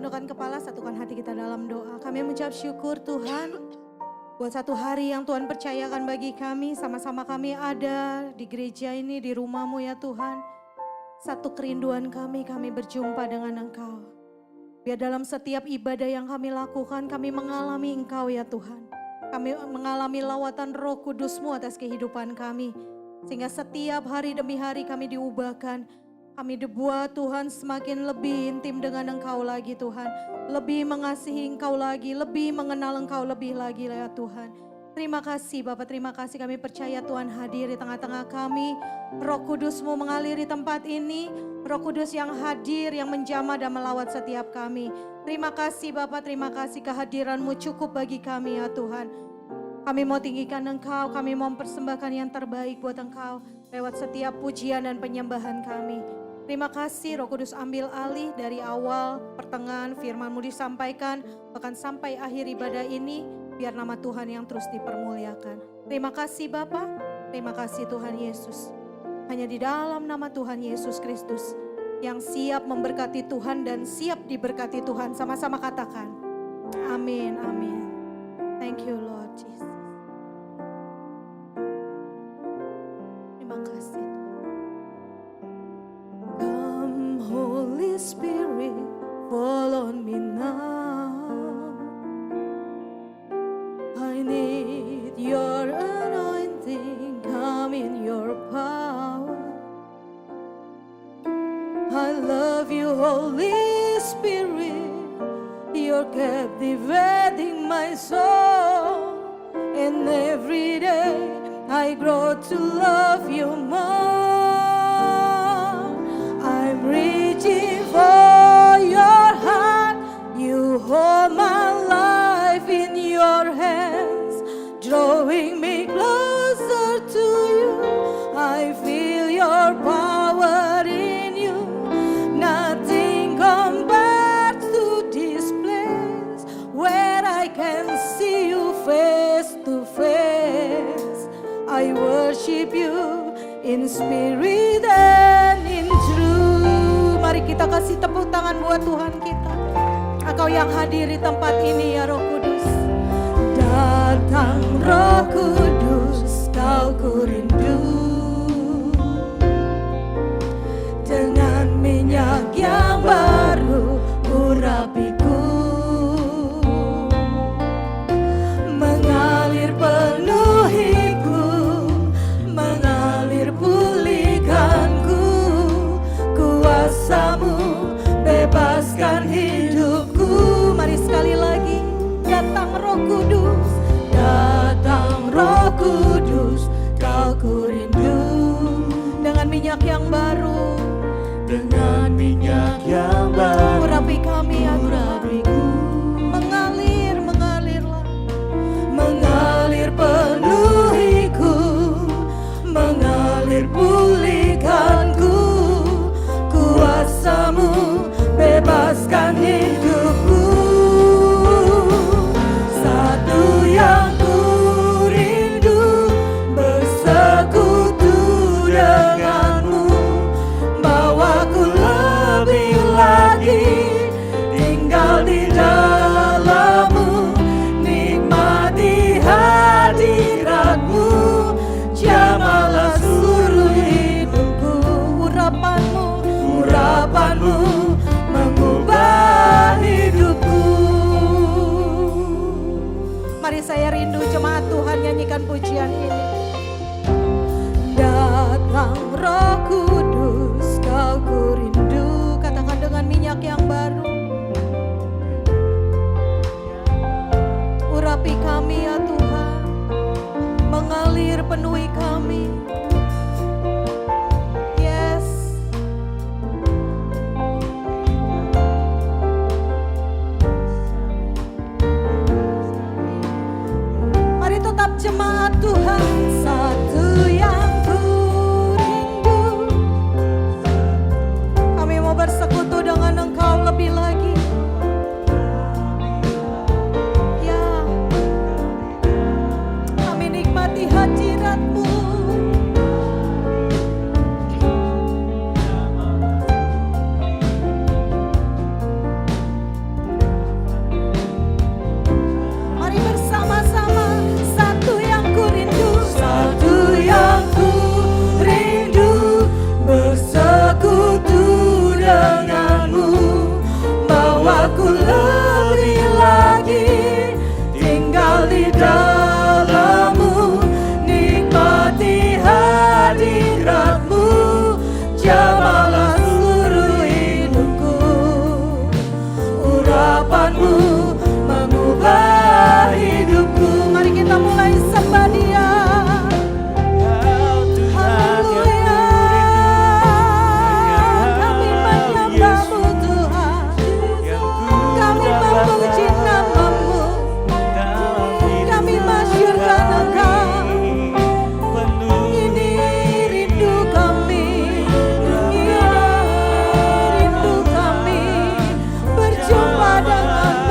tundukkan kepala, satukan hati kita dalam doa. Kami mengucap syukur Tuhan buat satu hari yang Tuhan percayakan bagi kami. Sama-sama kami ada di gereja ini, di rumah-Mu ya Tuhan. Satu kerinduan kami berjumpa dengan Engkau. Biar dalam setiap ibadah yang kami lakukan, kami mengalami Engkau ya Tuhan. Kami mengalami lawatan Roh Kudus-Mu atas kehidupan kami. Sehingga setiap hari demi hari kami diubahkan. Kami dibuat Tuhan semakin lebih intim dengan Engkau lagi Tuhan. Lebih mengasihi Engkau lagi, lebih mengenal Engkau lebih lagi ya Tuhan. Terima kasih Bapak, terima kasih kami percaya Tuhan hadir di tengah-tengah kami. Roh Kudus-Mu mengaliri tempat ini. Roh Kudus yang hadir, yang menjamah dan melawat setiap kami. Terima kasih Bapak, terima kasih kehadiran-Mu cukup bagi kami ya Tuhan. Kami mau tinggikan Engkau, kami mau mempersembahkan yang terbaik buat Engkau. Lewat setiap pujian dan penyembahan kami. Terima kasih Roh Kudus ambil alih dari awal, pertengahan firman-Mu disampaikan. Bahkan sampai akhir ibadah ini, biar nama Tuhan yang terus dipermuliakan. Terima kasih Bapa, terima kasih Tuhan Yesus. Hanya di dalam nama Tuhan Yesus Kristus yang siap memberkati Tuhan dan siap diberkati Tuhan. Sama-sama katakan, amin, amin. Thank you Lord Jesus. Terima kasih. Come Holy Spirit, fall on me now. I need your anointing, come in your power. I love you, Holy Spirit, you're captivating my soul. And every day I grow to love you more. I'm reaching for your heart, you hold my life in your hands, drawing me closer to you. I feel your power in you, nothing compares to this place where I can see you face to face. I worship you in spirit and in truth. Mari kita kasih tepuk tangan buat Tuhan kita. Engkau yang hadir di tempat ini ya Roh Kudus. Datang Roh Kudus, Kau ku rindu. Dengan minyak yang baru urapiku, mengalir penuhiku, mengalir pulihkanku. Kuasa-Mu bebaskan hidupku. Mari sekali lagi, datang Roh Kudus, datang Roh Kudus, Kau ku rindu. Dengan minyak yang baru, dengan minyak yang baru, urapi kami ya Tuhan. Mengalir, mengalirlah, mengalir penuhiku, mengalir pulihkanku. Kuasa-Mu bebaskan hidupku. Satu yang ku rindu, bersekutu denganmu. Bawaku lebih lagi, tinggal di dalam-Mu. Nikmati hadirat-Mu, jamahlah seluruh hidupku. Urapan-Mu, urapan-Mu mengubah hidupku. Mari saya rindu jemaat Tuhan nyanyikan pujian ini. Datang Roh Kudus, Kau ku rindu. Katakan dengan minyak yang baru. Urapi kami ya Tuhan, mengalir penuhi kami. Yes. Mari tetap jemaat Tuhan, aku lebih lagi tinggal di dalam-Mu, nikmati hadirat-Mu, jamahlah seluruh hidupku. Urapan-Mu mengubah hidupku. Mari kita mulai sembah Dia. Haleluya, kami menyembah-Mu Tuhan, kami memuji nama-Mu, kami masyurkan Engkau. Ini rindu kami, ini rindu kami, berjumpa dengan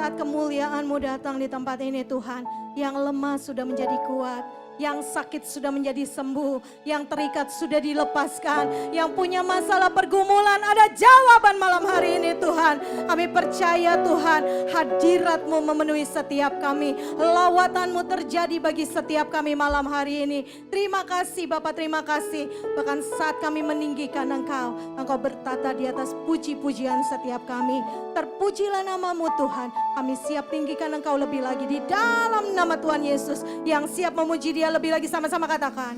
saat kemuliaan-Mu datang di tempat ini Tuhan, yang lemah sudah menjadi kuat, yang sakit sudah menjadi sembuh, yang terikat sudah dilepaskan, yang punya masalah pergumulan ada jawaban malam hari ini Tuhan. Kami percaya Tuhan, hadirat-Mu memenuhi setiap kami, lawatan-Mu terjadi bagi setiap kami malam hari ini. Terima kasih Bapak, terima kasih. Bahkan saat kami meninggikan Engkau, Engkau bertata di atas puji-pujian setiap kami. Terpujilah nama-Mu Tuhan, kami siap tinggikan Engkau lebih lagi di dalam nama Tuhan Yesus. Yang siap memuji Dia lebih lagi, sama-sama katakan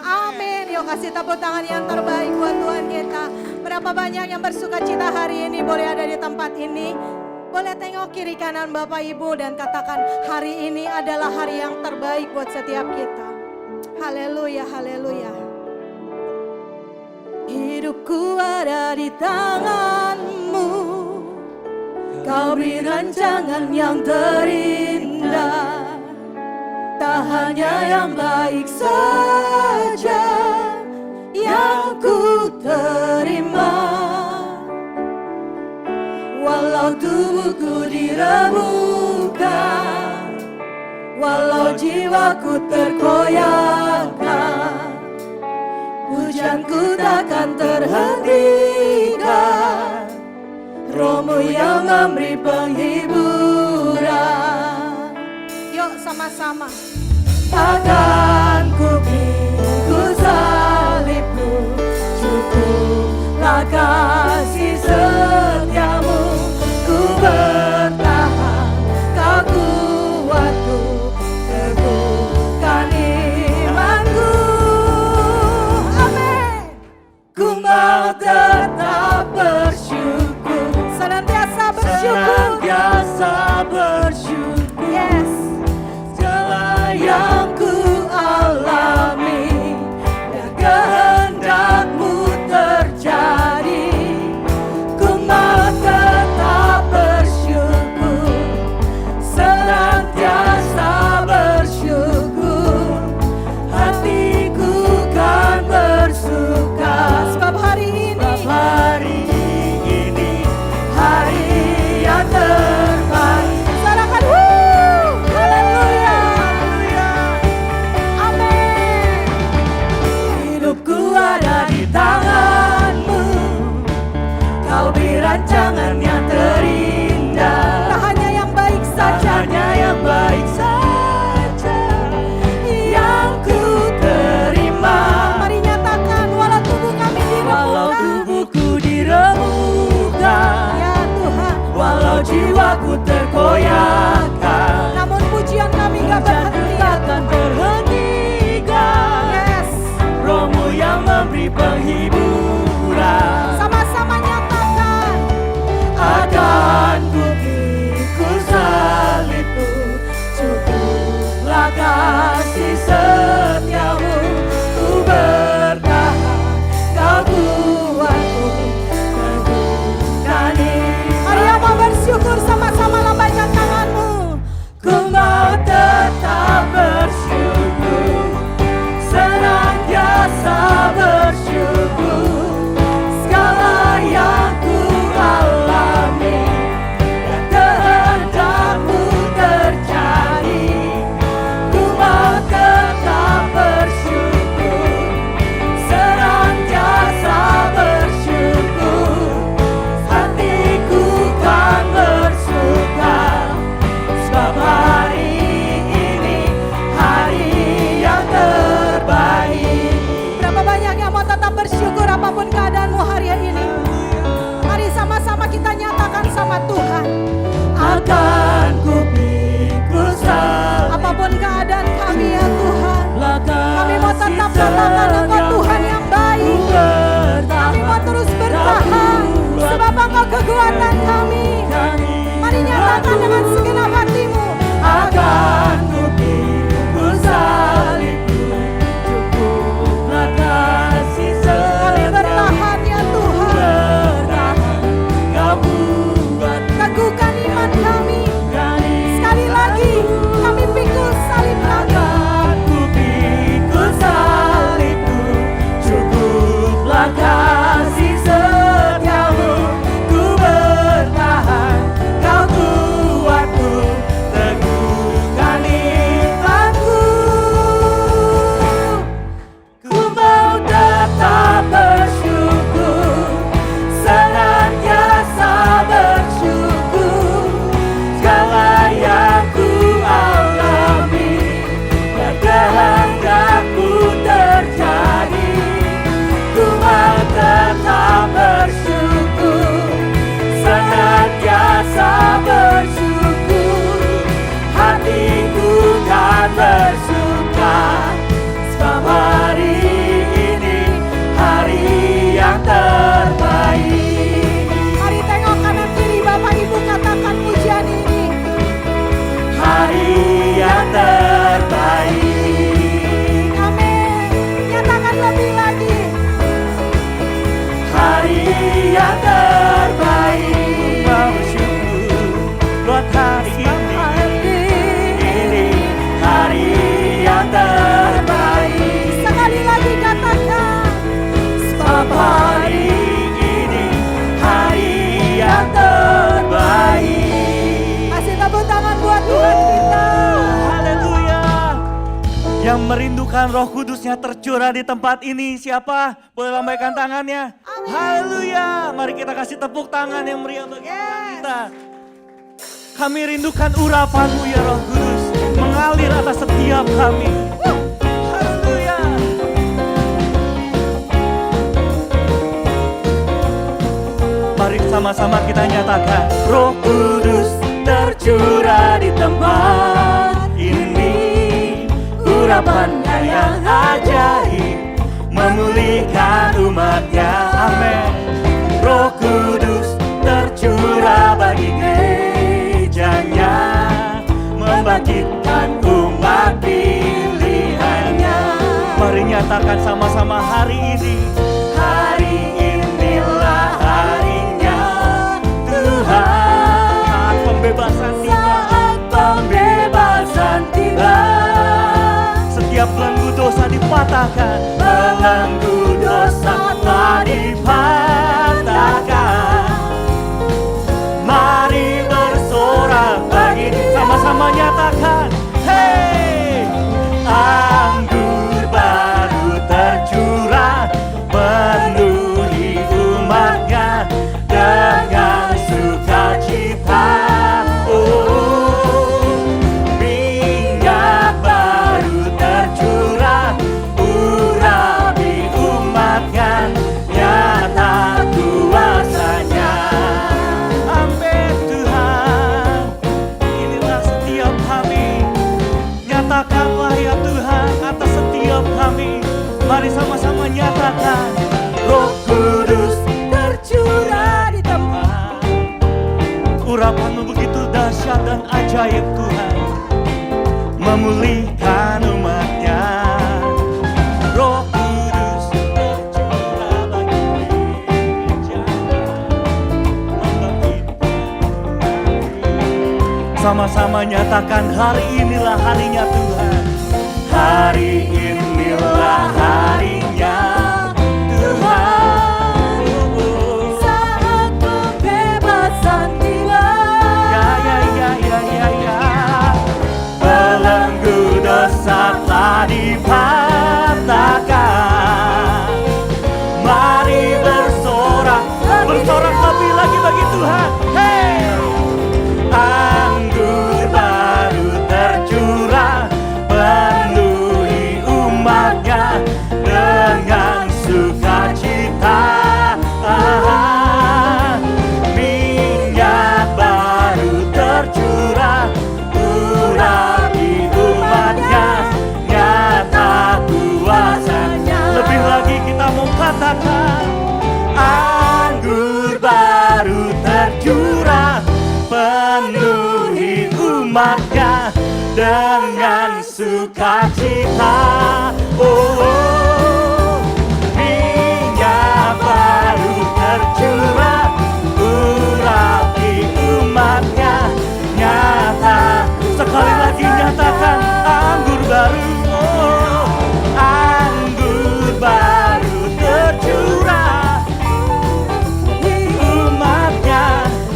amin. Yuk kasih tepuk tangan yang terbaik buat Tuhan kita. Berapa banyak yang bersuka cita hari ini boleh ada di tempat ini. Boleh tengok kiri kanan Bapak Ibu dan katakan hari ini adalah hari yang terbaik buat setiap kita. Haleluya, haleluya. Hidupku ada di tangan-Mu, Kau beri rancangan yang terindah. Tak hanya yang baik saja yang ku terima, walau tubuhku diremukkan, walau jiwaku terkoyakkan, pujianku takkan terhentikan, Roh-Mu yang memberi penghiburan. Yuk sama-sama. Akan ku pikul salibmu, cukuplah kasih setiamu. Ku bertahan, Kau kuatku, teguhkan imanku. Amin. Ku mau tetap bersyukur, senantiasa bersyukur, senantiasa bersyukur. Yes. Yang ku alami dan kehendak-Mu terjadi, ku mau tetap bersyukur, senantiasa bersyukur, hatiku kan bersuka. Sebab hari ini hari yang terbaik. Salahkan haleluya. Ada di tangan-Mu, Kau beri rancangan yang terindah. Tak hanya yang baik saja, hanya yang baik saja yang ku terima. Mari nyatakan, walau tubuh kami diremukkan, walau tubuhku diremukkan, ya Tuhan, walau jiwaku terkoyakkan, namun pujian kami gak berhentikan. Yes. Roh-Mu yang memberi penghiburan. Sama-sama nyatakan, akan ku pikul salibmu, cukuplah kasih setiamu. Ku bertahan, Kau kuatku, teguhkan imanku. Mari yang mau bersyukur sama-sama lambaikan tanganmu. Ku mau tetap bersyukur, senantiasa bersyukur, segala yang ku alami dan kehendak-Mu terjadi. Ku mau tetap bersyukur, senantiasa bersyukur, hatiku kan bersuka, sebab hari ini hari yang terbaik. Berapa banyak yang mau tetap bersyukur apapun keadaanmu hari ini? Mari sama-sama kita nyatakan sama Tuhan. Akan ku pikul salibmu, apapun keadaan kami ya Tuhan, kami mau tetap katakan Engkau Tuhan yang baik. Kami mau terus bertahan, sebab Engkau kekuatan kami. Mari nyatakan dengan segenap hatimu. Akan ku pikul salibmu, cukuplah kasih setiamu. Kami bertahan ya Tuhan, bertahan, Kau buat teguhkan iman kami. Sekali lagi kami pikul salib kami. Akan ku pikul salibmu, cukuplah kasih setiamu. Ku bertahan, Kau kuat. rindukan Roh Kudusnya tercurah di tempat ini. Siapa? Boleh lambaikan tangannya. Haleluya. Mari kita kasih tepuk tangan yang meriah bagi Tuhan kita. Kami rindukan urapan-Mu ya Roh Kudus, mengalir atas setiap kami. Haleluya. Mari sama-sama kita nyatakan, Roh Kudus tercurah di tempat ini. Urapannya yang ajaib memulihkan umatnya. Amin. Roh Kudus tercurah bagi gerejanya, membangkitkan umat pilihannya. Mari nyatakan sama-sama hari ini. Hari inilah harinya Tuhan. Saat pembebasan tiba. Saat pembebasan tiba. Setiap belenggu dosa dipatahkan. Belenggu dosa telah dipatahkan. Mari bersorak bagi, sama-sama nyatakan, hey, anggur baru tercurah penuhi umatnya dengan sukacita. Oh, minyak baru tercurah urapi umatnya, nyata kuasanya. Amin Tuhan, inilah setiap kami. Nyatakanlah ya Tuhan atas setiap kami. Mari sama-sama nyatakan, Roh Kudus tercurah di tempat. Urapan-Mu begitu dahsyat dan ajaib Tuhan, memulihkan umatnya. Roh Kudus tercurah bagi gerejanya, membangkitkan umat. Sama-sama nyatakan, hari inilah harinya Tuhan. Hari inilah harinya Tuhan. Saat pembebasan tiba. Ya. Belenggu dosa telah dipatahkan. Mari bersorak, bersorak lebih lagi bagi Tuhan. Hey, anggur baru tercurah penuhi umatnya dengan sukacita. Minyak baru tercurah urapi umatnya, nyata kuasanya. Lebih lagi kita mau katakan, anggur baru tercurah penuhi umatnya dengan sukacita. Oh, minyak baru tercurah urapi umatnya, nyata. Sekali lagi nyatakan, anggur baru. Oh, anggur baru tercurah umatnya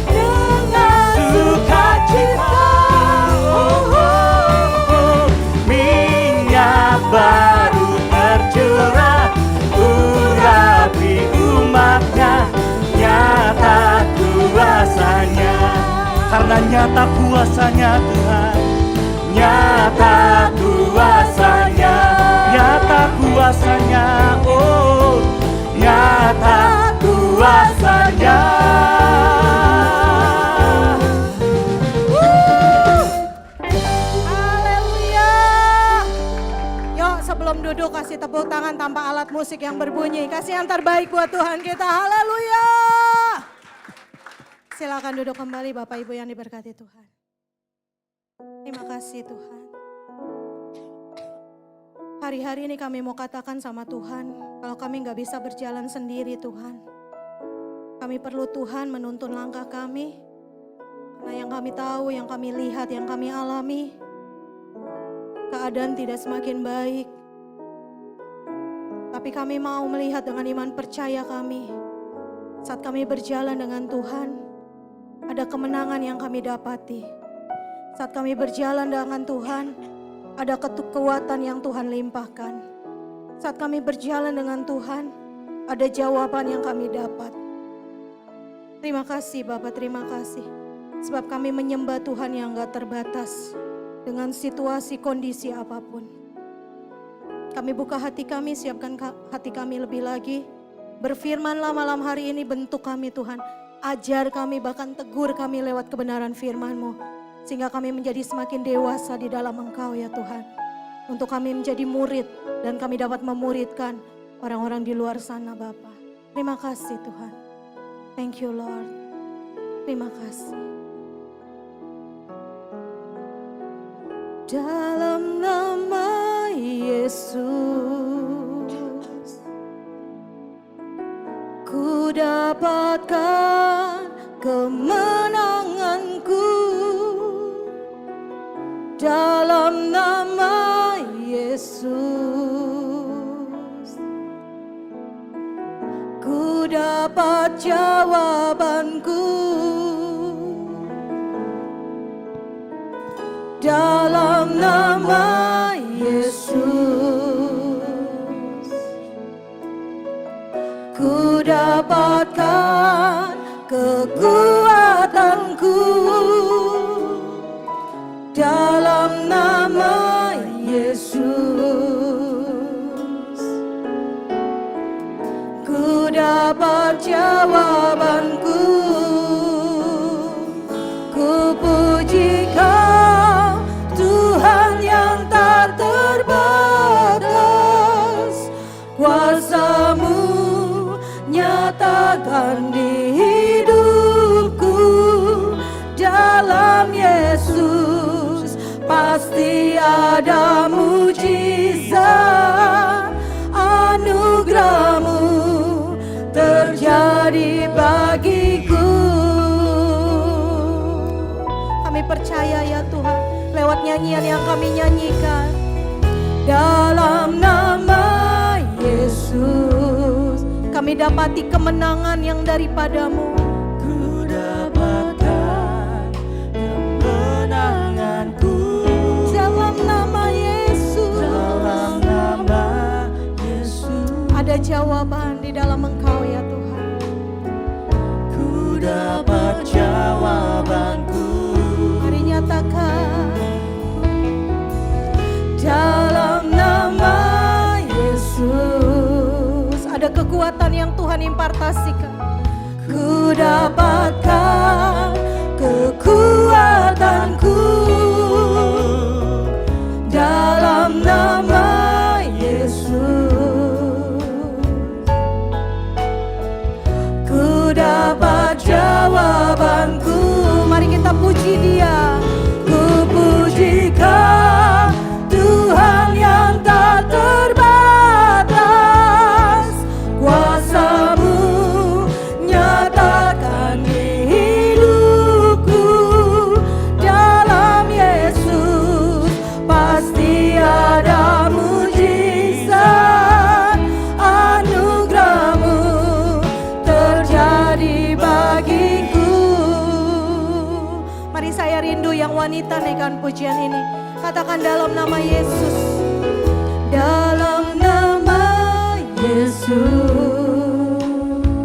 dengan sukacita. Minyak baru tercurah urapi umatnya, nyata kuasanya. Karena nyata kuasanya Tuhan, nyata kuasanya, nyata kuasanya. Oh, nyata kuasanya. Haleluya. Yuk sebelum duduk kasih tepuk tangan tanpa alat musik yang berbunyi. Kasih yang terbaik buat Tuhan kita. Haleluya. Silakan duduk kembali Bapak Ibu yang diberkati Tuhan. Terima kasih Tuhan. Hari-hari ini kami mau katakan sama Tuhan, kalau kami gak bisa berjalan sendiri Tuhan. Kami perlu Tuhan menuntun langkah kami. Karena yang kami tahu, yang kami lihat, yang kami alami, keadaan tidak semakin baik. Tapi kami mau melihat dengan iman percaya kami. Saat kami berjalan dengan Tuhan, ada kemenangan yang kami dapati. Saat kami berjalan dengan Tuhan, Ada kekuatan yang Tuhan limpahkan. Saat kami berjalan dengan Tuhan, ada jawaban yang kami dapat. Terima kasih Bapak, terima kasih. Sebab kami menyembah Tuhan yang gak terbatas dengan situasi kondisi apapun. Kami buka hati kami, siapkan hati kami lebih lagi. Berfirmanlah malam hari ini, bentuk kami Tuhan. Ajar kami, bahkan tegur kami lewat kebenaran firman-Mu. Sehingga kami menjadi semakin dewasa di dalam Engkau ya Tuhan. Untuk kami menjadi murid dan kami dapat memuridkan orang-orang di luar sana Bapa. Terima kasih Tuhan. Thank you Lord. Terima kasih. Dalam nama Yesus, ku dapatkan kemenanganku. Dalam nama Yesus, ku dapat jawabanku. Dalam nama Yesus, ku dapatkan kekuatanku. Dalam nama Yesus, ku dapat jawabanku. Ku puji Kau, Tuhan yang tak terbatas. Kuasa-Mu nyatakan di hidupku. Dalam Yesus pasti ada mujizat, anugerah-Mu terjadi bagiku. Kami percaya ya Tuhan, lewat nyanyian yang kami nyanyikan. Dalam nama Yesus, kami dapati kemenangan yang daripada-Mu. Ku dapatkan kemenanganku. Dalam nama Yesus, Dalam nama Yesus, ada jawaban di dalam Engkau ya Tuhan. ku dapat jawabanku. Mari nyatakan. Dalam nama Yesus, ada kekuatan yang Tuhan impartasikan. Ku dapatkan kekuatanku. Dalam nama Yesus, ku dapat jawabanku. Mari kita puji Dia. Ku puji Kau, Tuhan yang tak terbatas. Kuasa-Mu nyatakan di hidupku. Dalam Yesus pasti ada mujizat, anugerah-Mu terjadi bagiku. Mari saya rindu yang wanita naikkan pujian ini. Katakan dalam nama Yesus. Dalam nama Yesus,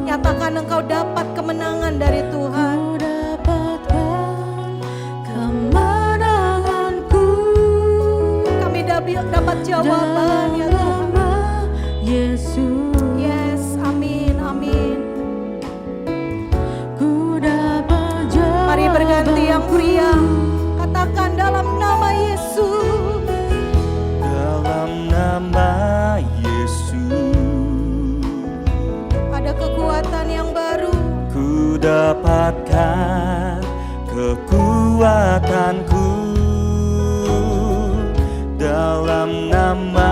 nyatakan engkau dapat kemenangan dari Tuhan. Ku dapatkan kemenanganku. Kami dapat jawaban ya Tuhan. Yesus. Yes, amin, amin. Ku dapat jawaban. Mari berganti yang pria. Katakan dalam nama Yesus. Dalam nama Yesus, Ada kekuatan yang baru. ku dapatkan kekuatanku. Dalam nama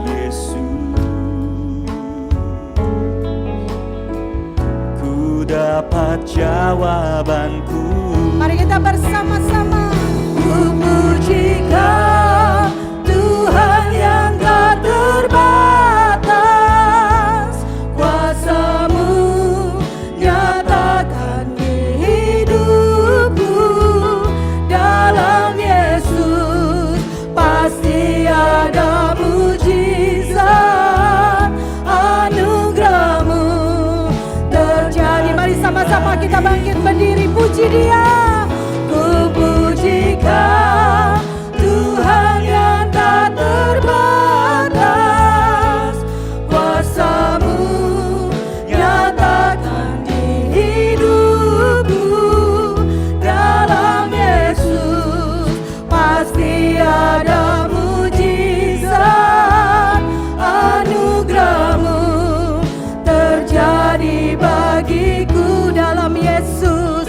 Yesus, ku dapat jawabanku. Mari kita bersama-sama. Ku puji Kau, Tuhan yang tak terbatas. Kuasa-Mu nyatakan di hidupku. Dalam Yesus pasti Sama-sama kita bangkit berdiri, puji Dia. Ku pujikan Tuhan yang tak terbatas, kuasa-Mu nyatakan di hidupku. Dalam Yesus pasti ada mujizat, anugerah-Mu terjadi bagiku. Dalam Yesus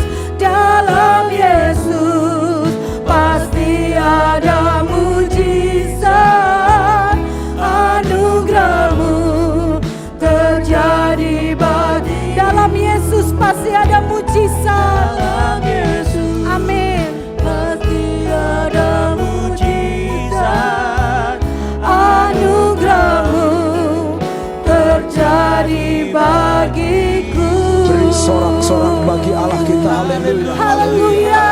pasti ada mujizat, anugerah-Mu terjadi bagi. Dalam Yesus pasti ada mujizat. Dalam Yesus, amin. Pasti ada mujizat, anugerah-Mu terjadi bagiku. Beri sorak-sorak bagi Allah kita. Haleluya. Haleluya.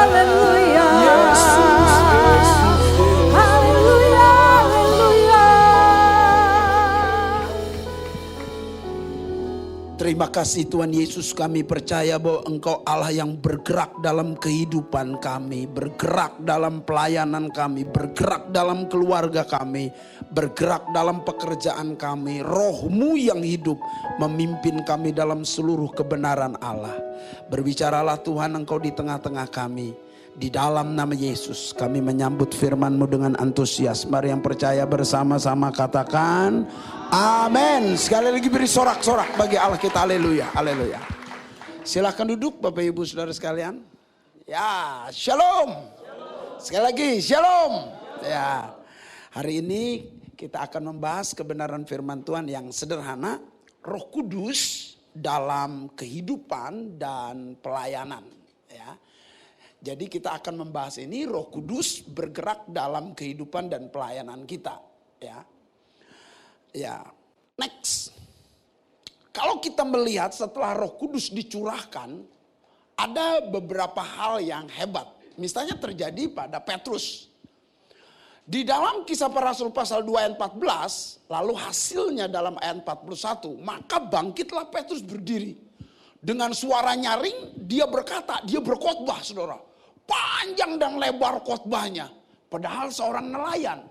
Haleluya. Yesus, Yesus. Haleluya. Haleluya. Terima kasih Tuhan Yesus, kami percaya bahwa Engkau Allah yang bergerak dalam kehidupan kami, bergerak dalam pelayanan kami, bergerak dalam keluarga kami, bergerak dalam pekerjaan kami. Roh-Mu yang hidup memimpin kami dalam seluruh kebenaran Allah. Berbicaralah Tuhan, Engkau di tengah-tengah kami. Di dalam nama Yesus kami menyambut firman-Mu dengan antusias. Mari yang percaya bersama-sama katakan amin. Sekali lagi beri sorak-sorak bagi Allah kita. Haleluya, haleluya. Silahkan duduk Bapak Ibu Saudara sekalian. Ya, shalom. Sekali lagi shalom. Ya, hari ini kita akan membahas kebenaran firman Tuhan yang sederhana. Roh Kudus dalam kehidupan dan pelayanan. Ya. Jadi kita akan membahas ini, Roh Kudus bergerak dalam kehidupan dan pelayanan kita. Ya, ya. Next. Kalau kita melihat setelah Roh Kudus dicurahkan, ada beberapa hal yang hebat. Misalnya terjadi pada Petrus. Di dalam Kisah Para Rasul pasal 2 ayat 14, lalu hasilnya dalam ayat 41, maka bangkitlah Petrus berdiri. Dengan suara nyaring dia berkata, dia berkhotbah saudara. Panjang dan lebar khotbahnya. Padahal seorang nelayan.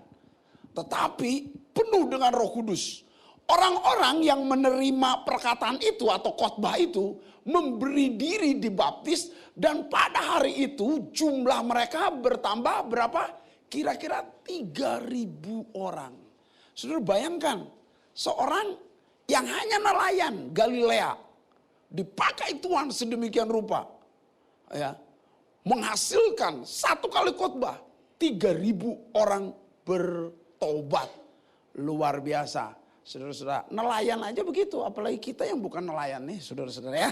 Tetapi penuh dengan Roh Kudus. Orang-orang yang menerima perkataan itu atau khotbah itu memberi diri dibaptis. Dan pada hari itu jumlah mereka bertambah berapa? Kira-kira 3.000 orang. Saudara bayangkan, seorang yang hanya nelayan Galilea dipakai Tuhan sedemikian rupa, ya, menghasilkan satu kali khotbah 3.000 orang bertobat. Luar biasa. Saudara-saudara, nelayan aja begitu, apalagi kita yang bukan nelayan nih, saudara-saudara ya.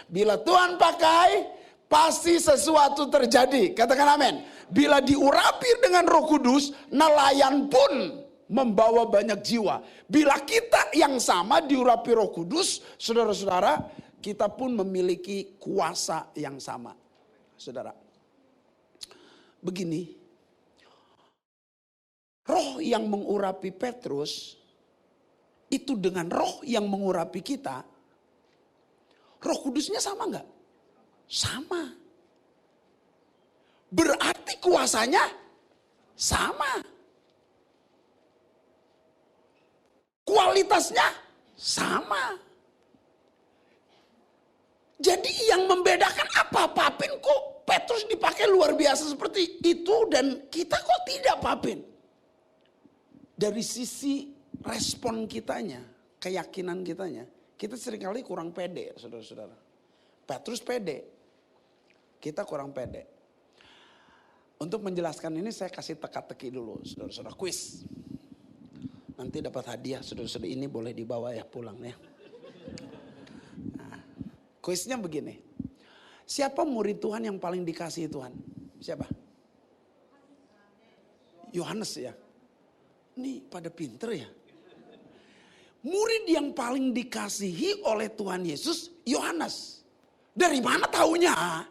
Bila Tuhan pakai, pasti sesuatu terjadi. Katakan amin. Bila diurapi dengan Roh Kudus, nelayan pun membawa banyak jiwa. Bila kita yang sama diurapi Roh Kudus, saudara-saudara, kita pun memiliki kuasa yang sama. Saudara, begini, roh yang mengurapi Petrus itu dengan roh yang mengurapi kita, Roh Kudusnya sama nggak? Sama. Berarti kuasanya sama. Kualitasnya sama. Jadi yang membedakan apa? Papin kok Petrus dipakai luar biasa seperti itu dan kita kok tidak Papin? Dari sisi respon kitanya, keyakinan kitanya, kita seringkali kurang pede, saudara-saudara. Petrus pede, kita kurang pede. Untuk menjelaskan ini saya kasih teka-teki dulu, saudara-saudara, kuis. Nanti dapat hadiah, saudara-saudara, ini boleh dibawa ya pulang ya. Nah, kuisnya begini, siapa murid Tuhan yang paling dikasihi Tuhan? Siapa? Yohanes ya. Nih pada pinter ya. Murid yang paling dikasihi oleh Tuhan Yesus, Yohanes. Dari mana taunya?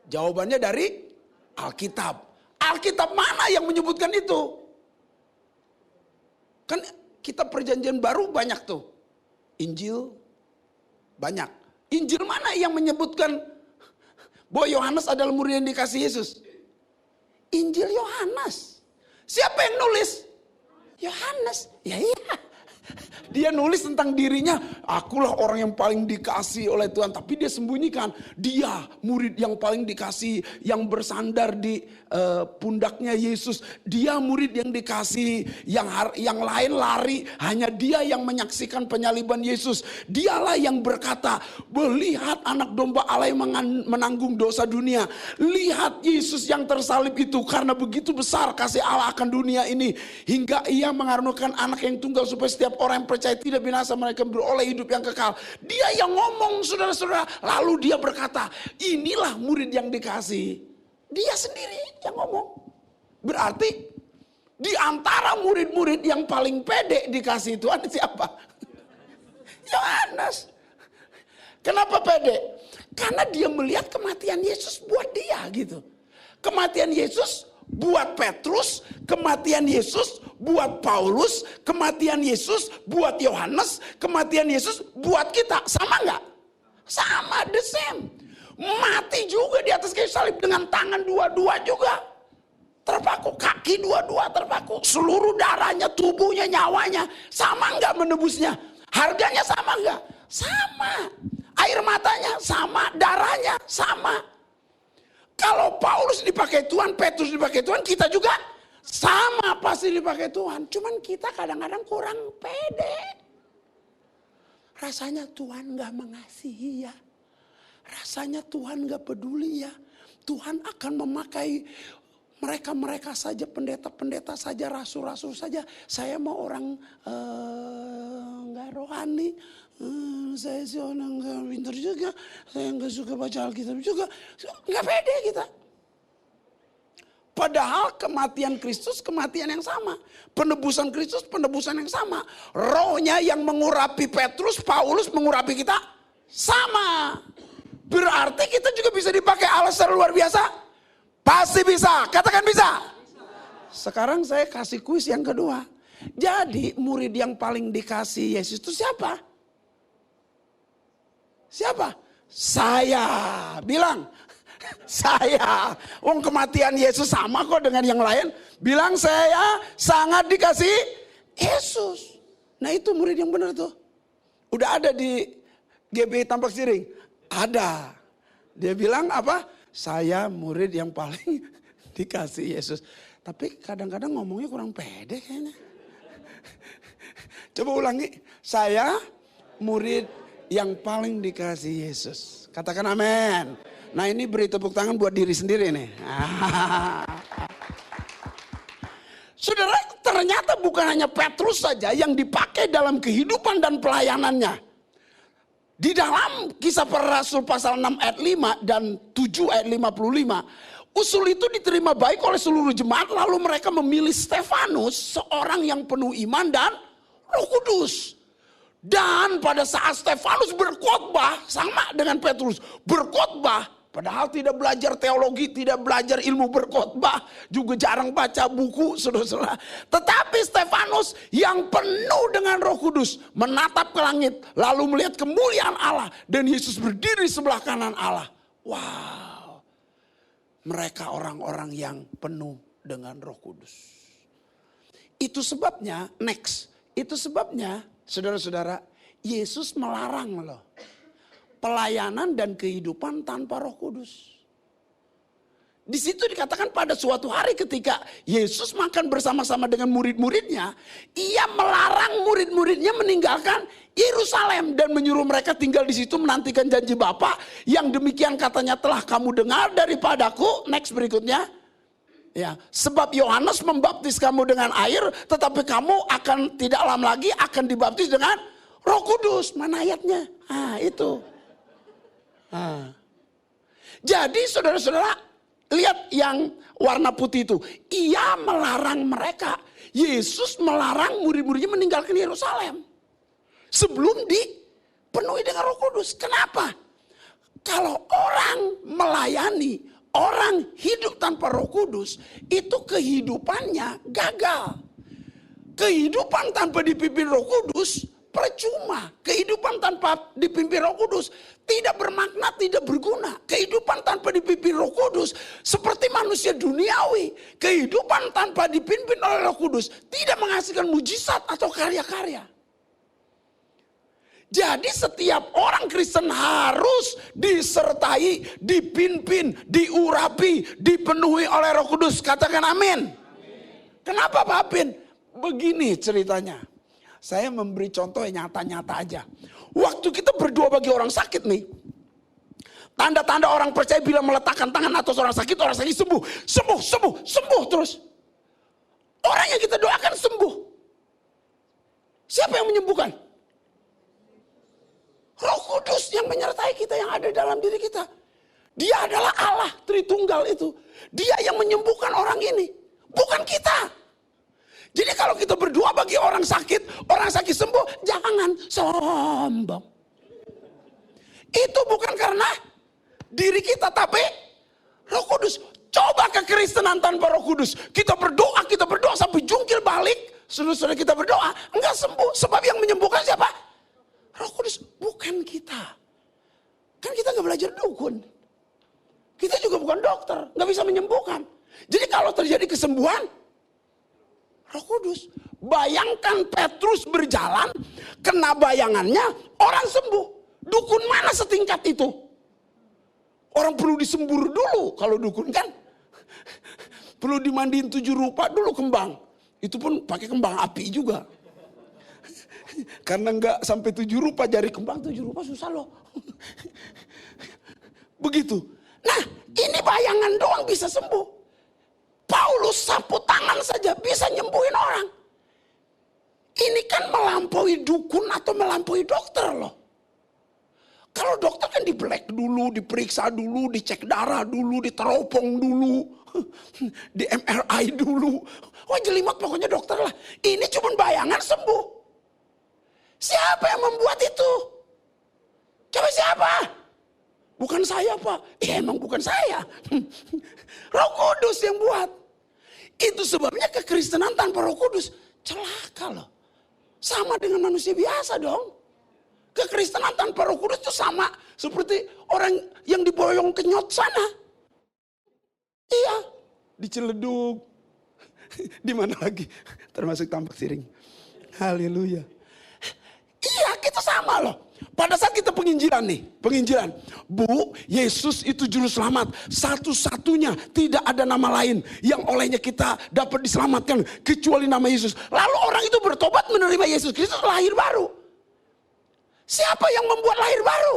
Jawabannya dari Alkitab. Alkitab mana yang menyebutkan itu? Kan kitab perjanjian baru banyak tuh. Injil, Banyak. Injil mana yang menyebutkan bahwa Yohanes adalah murid yang dikasih Yesus? Injil Yohanes. Siapa yang nulis? Yohanes. Ya iya. Dia nulis tentang dirinya, akulah orang yang paling dikasih oleh Tuhan. Tapi dia sembunyikan, dia murid yang paling dikasih, yang bersandar di pundaknya Yesus. Dia murid yang dikasih, yang lain lari. Hanya dia yang menyaksikan penyaliban Yesus. Dialah yang berkata, lihat anak domba Allah yang menanggung dosa dunia. Lihat Yesus yang tersalib itu, karena begitu besar kasih Allah akan dunia ini. Hingga ia mengaruniakan anak yang tunggal supaya setiap orang yang percaya tidak binasa, mereka beroleh hidup yang kekal. Dia yang ngomong, saudara-saudara. Lalu dia berkata, inilah murid yang dikasih. Dia sendiri yang ngomong. Berarti di antara murid-murid yang paling pede dikasih Tuhan siapa? Yohanes. Kenapa pede? Karena dia melihat kematian Yesus buat dia gitu. Kematian Yesus buat Petrus, kematian Yesus buat Paulus, kematian Yesus buat Yohanes, kematian Yesus buat kita. Sama nggak? Sama, the same. Mati juga di atas kayu salib dengan tangan dua-dua juga terpaku, kaki dua-dua terpaku, seluruh darahnya, tubuhnya, nyawanya. Sama nggak menebusnya? Harganya sama nggak? Sama. Air matanya sama, darahnya sama. Kalau Paulus dipakai Tuhan, Petrus dipakai Tuhan, kita juga sama pasti dipakai Tuhan. Cuman kita kadang-kadang kurang pede. Rasanya Tuhan gak mengasihi ya. Rasanya Tuhan gak peduli ya. Tuhan akan memakai mereka-mereka saja, pendeta-pendeta saja, rasul-rasul saja. Saya mau orang gak rohani. Saya sih orang gak pintar juga. Saya gak suka baca Alkitab juga. Gak pede kita. Padahal kematian Kristus kematian yang sama. Penebusan Kristus penebusan yang sama. Rohnya yang mengurapi Petrus, Paulus mengurapi kita sama. Berarti kita juga bisa dipakai Allah secara luar biasa? Pasti bisa. Katakan bisa. Sekarang saya kasih kuis yang kedua. Jadi murid yang paling dikasih Yesus itu siapa? Siapa? Saya. Bilang. Saya. Kematian Yesus sama kok dengan yang lain. Bilang saya sangat dikasih Yesus. Nah itu murid yang benar tuh. Udah ada di GBI Tampak Siring. Ada. Dia bilang apa? Saya murid yang paling dikasih Yesus. Tapi kadang-kadang ngomongnya kurang pede kayaknya. Coba ulangi. Saya murid yang paling dikasih Yesus. Katakan amin. Nah ini beri tepuk tangan buat diri sendiri nih. Saudara, ternyata bukan hanya Petrus saja yang dipakai dalam kehidupan dan pelayanannya. Di dalam Kisah Para Rasul pasal 6 ayat 5 dan 7 ayat 55. Usul itu diterima baik oleh seluruh jemaat. Lalu mereka memilih Stefanus, seorang yang penuh iman dan Roh Kudus. Dan pada saat Stefanus berkhotbah, sama dengan Petrus, berkhotbah, padahal tidak belajar teologi, tidak belajar ilmu berkhotbah, juga jarang baca buku, saudara-saudara. Tetapi Stefanus yang penuh dengan Roh Kudus menatap ke langit, lalu melihat kemuliaan Allah dan Yesus berdiri sebelah kanan Allah. Wow, mereka orang-orang yang penuh dengan Roh Kudus. Itu sebabnya, itu sebabnya, saudara-saudara, Yesus melarang loh pelayanan dan kehidupan tanpa Roh Kudus. Di situ dikatakan pada suatu hari ketika Yesus makan bersama-sama dengan murid-muridnya, ia melarang murid-muridnya meninggalkan Yerusalem dan menyuruh mereka tinggal di situ menantikan janji Bapa yang demikian katanya telah kamu dengar daripadaku. Next berikutnya. Ya, sebab Yohanes membaptis kamu dengan air, tetapi kamu akan tidak lama lagi akan dibaptis dengan Roh Kudus. Mana ayatnya? Itu. Jadi saudara-saudara, lihat yang warna putih itu. Ia melarang mereka. Yesus melarang murid-muridnya meninggalkan Yerusalem sebelum dipenuhi dengan Roh Kudus. Kenapa? Kalau orang melayani, orang hidup tanpa Roh Kudus, itu kehidupannya gagal. Kehidupan tanpa dipimpin Roh Kudus Percuma. Kehidupan tanpa dipimpin Roh Kudus tidak bermakna, tidak berguna. Kehidupan tanpa dipimpin Roh Kudus seperti manusia duniawi. Kehidupan tanpa dipimpin oleh Roh Kudus tidak menghasilkan mujizat atau karya-karya. Jadi setiap orang Kristen harus disertai, dipimpin, diurapi, dipenuhi oleh Roh Kudus. Katakan amin. Kenapa Pak Apin? Begini ceritanya. Saya memberi contoh yang nyata-nyata aja. Waktu kita berdoa bagi orang sakit nih. Tanda-tanda orang percaya bila meletakkan tangan atas orang sakit sembuh. Sembuh terus. Orang yang kita doakan sembuh. Siapa yang menyembuhkan? Roh Kudus yang menyertai kita, yang ada dalam diri kita. Dia adalah Allah Tritunggal itu. Dia yang menyembuhkan orang ini. Bukan kita. Jadi kalau kita berdoa bagi orang sakit sembuh, jangan sombong. Itu bukan karena diri kita, tapi Roh Kudus. Coba kekristenan tanpa Roh Kudus. Kita berdoa sampai jungkir balik. Saudara kita berdoa, enggak sembuh. Sebab yang menyembuhkan siapa? Roh Kudus, bukan kita. Kan kita enggak belajar dukun. Kita juga bukan dokter, enggak bisa menyembuhkan. Jadi kalau terjadi kesembuhan, Roh Kudus. Bayangkan Petrus berjalan, kena bayangannya, orang sembuh. Dukun mana setingkat itu? Orang perlu disembur dulu kalau dukun kan. Perlu dimandiin 7 rupa dulu kembang. Itu pun pakai kembang api juga. Karena enggak sampai 7 rupa jari kembang, 7 rupa susah loh. Begitu. Nah, ini bayangan doang bisa sembuh. Paulus sapu tangan saja bisa nyembuhin orang. Ini kan melampaui dukun atau melampaui dokter loh. Kalau dokter kan dibelek dulu, diperiksa dulu, dicek darah dulu, diteropong dulu, di MRI dulu. Wah jelimet pokoknya dokter lah. Ini cuma bayangan sembuh. Siapa yang membuat itu? Coba siapa? Bukan saya Pak. Ya emang bukan saya. Roh Kudus yang buat. Itu sebabnya kekristenan tanpa Roh Kudus celaka loh. Sama dengan manusia biasa dong. Kekristenan tanpa Roh Kudus itu sama seperti orang yang diboyong kenyot sana. Iya, diceleduk. Di mana lagi? Termasuk tampak siring. Haleluya. Iya, kita sama loh. Pada saat kita penginjilan nih, Bu, Yesus itu juru selamat. Satu-satunya, tidak ada nama lain yang olehnya kita dapat diselamatkan kecuali nama Yesus. Lalu orang itu bertobat menerima Yesus Kristus, lahir baru. Siapa yang membuat lahir baru?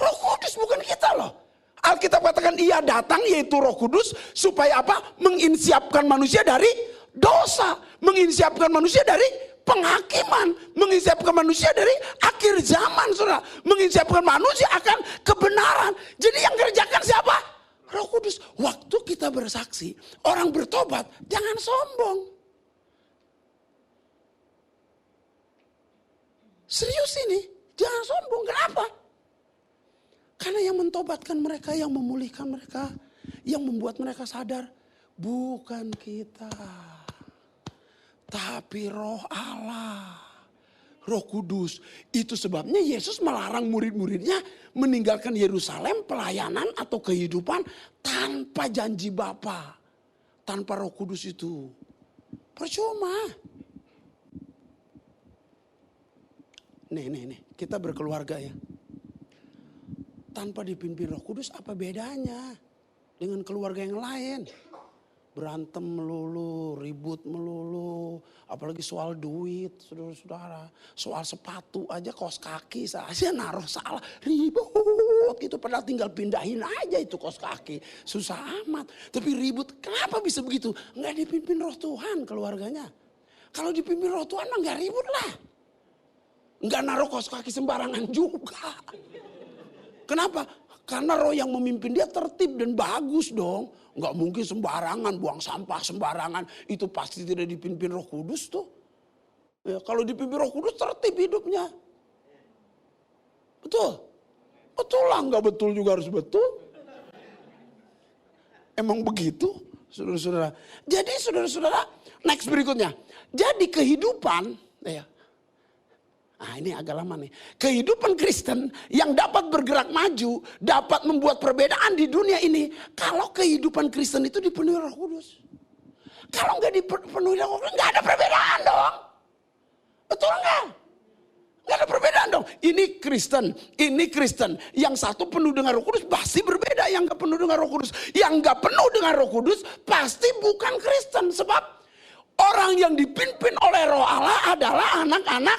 Roh Kudus, bukan kita loh. Alkitab katakan ia datang, yaitu Roh Kudus, supaya apa? Menginsiapkan manusia dari dosa, menginsiapkan manusia dari penghakiman, menginsiapkan manusia dari akhir zaman, saudara, menginsiapkan manusia akan kebenaran. Jadi yang kerjakan siapa? Roh Kudus. Waktu kita bersaksi, orang bertobat, jangan sombong. Serius ini, jangan sombong. Kenapa? Karena yang mentobatkan mereka, yang memulihkan mereka, yang membuat mereka sadar, bukan kita. Tapi Roh Allah, Roh Kudus. Itu sebabnya Yesus melarang murid-muridnya meninggalkan Yerusalem, pelayanan atau kehidupan tanpa janji Bapa, tanpa Roh Kudus itu. Percuma. Nih, kita berkeluarga ya. Tanpa dipimpin Roh Kudus apa bedanya dengan keluarga yang lain? Berantem melulu, ribut melulu, apalagi soal duit, saudara-saudara. Soal sepatu aja, kaos kaki saja naruh salah, ribut gitu. Padahal tinggal pindahin aja itu kaos kaki, susah amat. Tapi ribut, kenapa bisa begitu? Nggak dipimpin Roh Tuhan keluarganya. Kalau dipimpin Roh Tuhan mah nggak ribut lah. Nggak naruh kaos kaki sembarangan juga. Kenapa? Karena roh yang memimpin dia tertib dan bagus dong. Nggak mungkin sembarangan, buang sampah sembarangan. Itu pasti tidak dipimpin Roh Kudus tuh. Ya, kalau dipimpin Roh Kudus tertib hidupnya. Betul? Betul lah, nggak betul juga harus betul. Emang begitu, saudara-saudara. Jadi saudara-saudara, next berikutnya. Jadi kehidupan, ya, Nah ini agak lama nih. Kehidupan Kristen yang dapat bergerak maju, dapat membuat perbedaan di dunia ini. Kalau kehidupan Kristen itu dipenuhi Roh Kudus. Kalau nggak dipenuhi Roh Kudus, nggak ada perbedaan dong. Betul nggak? Nggak ada perbedaan dong. Ini Kristen. Yang satu penuh dengan Roh Kudus pasti berbeda. Yang nggak penuh dengan Roh Kudus. Yang nggak penuh dengan Roh Kudus pasti bukan Kristen. Sebab orang yang dipimpin oleh Roh Allah adalah anak-anak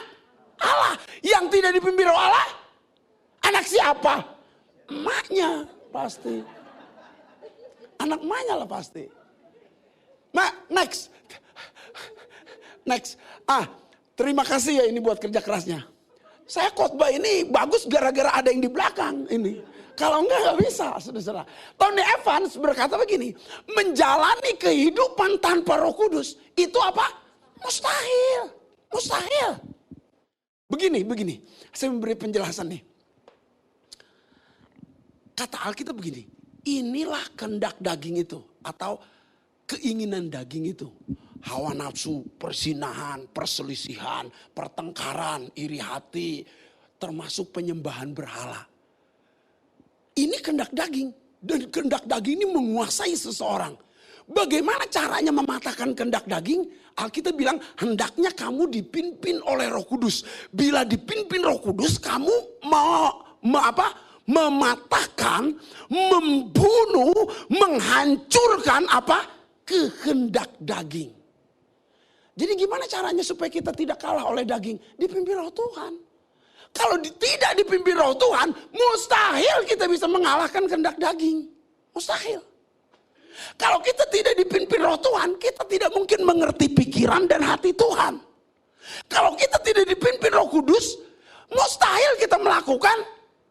Allah. Yang tidak dipimpin Roh Allah, anak siapa? Emaknya pasti. Anak emaknya lah pasti. Next. Terima kasih ya ini buat kerja kerasnya. Saya khotbah ini bagus gara-gara ada yang di belakang ini. Kalau enggak bisa, saudara. Tony Evans berkata begini, menjalani kehidupan tanpa Roh Kudus itu apa? Mustahil. Begini. Saya memberi penjelasan nih. Kata Alkitab begini, inilah kehendak daging itu atau keinginan daging itu. Hawa nafsu, persinahan, perselisihan, pertengkaran, iri hati, termasuk penyembahan berhala. Ini kehendak daging. Dan kehendak daging ini menguasai seseorang. Bagaimana caranya mematahkan kehendak daging? Alkitab bilang hendaknya kamu dipimpin oleh Roh Kudus. Bila dipimpin Roh Kudus kamu mematahkan, membunuh, menghancurkan kehendak daging. Jadi gimana caranya supaya kita tidak kalah oleh daging? Dipimpin Roh Tuhan. Kalau tidak dipimpin Roh Tuhan, mustahil kita bisa mengalahkan kehendak daging. Mustahil. Kalau kita tidak dipimpin Roh Tuhan, kita tidak mungkin mengerti pikiran dan hati Tuhan. Kalau kita tidak dipimpin Roh Kudus, mustahil kita melakukan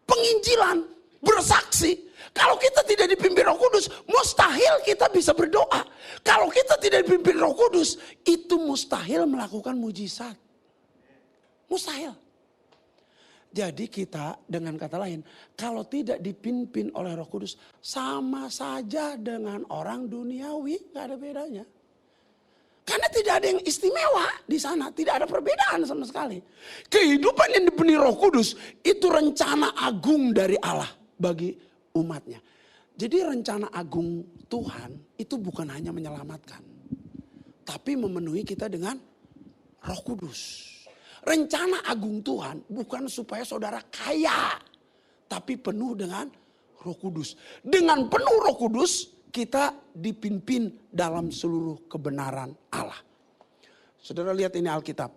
penginjilan, bersaksi. Kalau kita tidak dipimpin Roh Kudus, mustahil kita bisa berdoa. Kalau kita tidak dipimpin Roh Kudus, itu mustahil melakukan mujizat. Mustahil. Jadi kita dengan kata lain, kalau tidak dipimpin oleh Roh Kudus, sama saja dengan orang duniawi, gak ada bedanya. Karena tidak ada yang istimewa di sana, tidak ada perbedaan sama sekali. Kehidupan yang dipenuhi Roh Kudus itu rencana agung dari Allah bagi umatnya. Jadi rencana agung Tuhan itu bukan hanya menyelamatkan, tapi memenuhi kita dengan Roh Kudus. Rencana agung Tuhan bukan supaya saudara kaya, tapi penuh dengan Roh Kudus. Dengan penuh Roh Kudus kita dipimpin dalam seluruh kebenaran Allah. Saudara lihat ini Alkitab.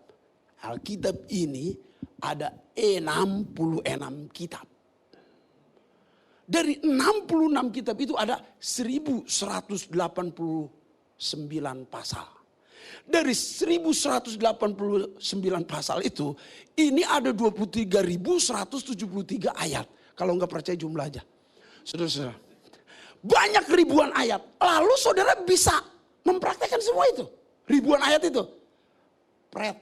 Alkitab ini ada 66 kitab. Dari 66 kitab itu ada 1189 pasal. Dari 1189 pasal itu, ini ada 23.173 ayat. Kalau nggak percaya jumlah aja. Saudara-saudara, banyak ribuan ayat. Lalu saudara bisa mempraktekkan semua itu. Ribuan ayat itu. Pret.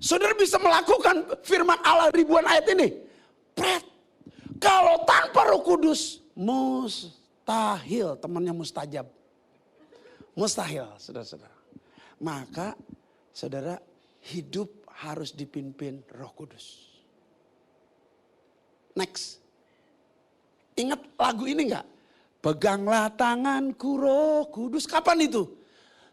Saudara bisa melakukan firman Allah ribuan ayat ini. Pret. Kalau tanpa Roh Kudus, mustahil. Temannya mustajab. Mustahil, saudara-saudara. Maka, saudara, hidup harus dipimpin Roh Kudus. Next. Ingat lagu ini enggak? Peganglah tanganku Roh Kudus. Kapan itu?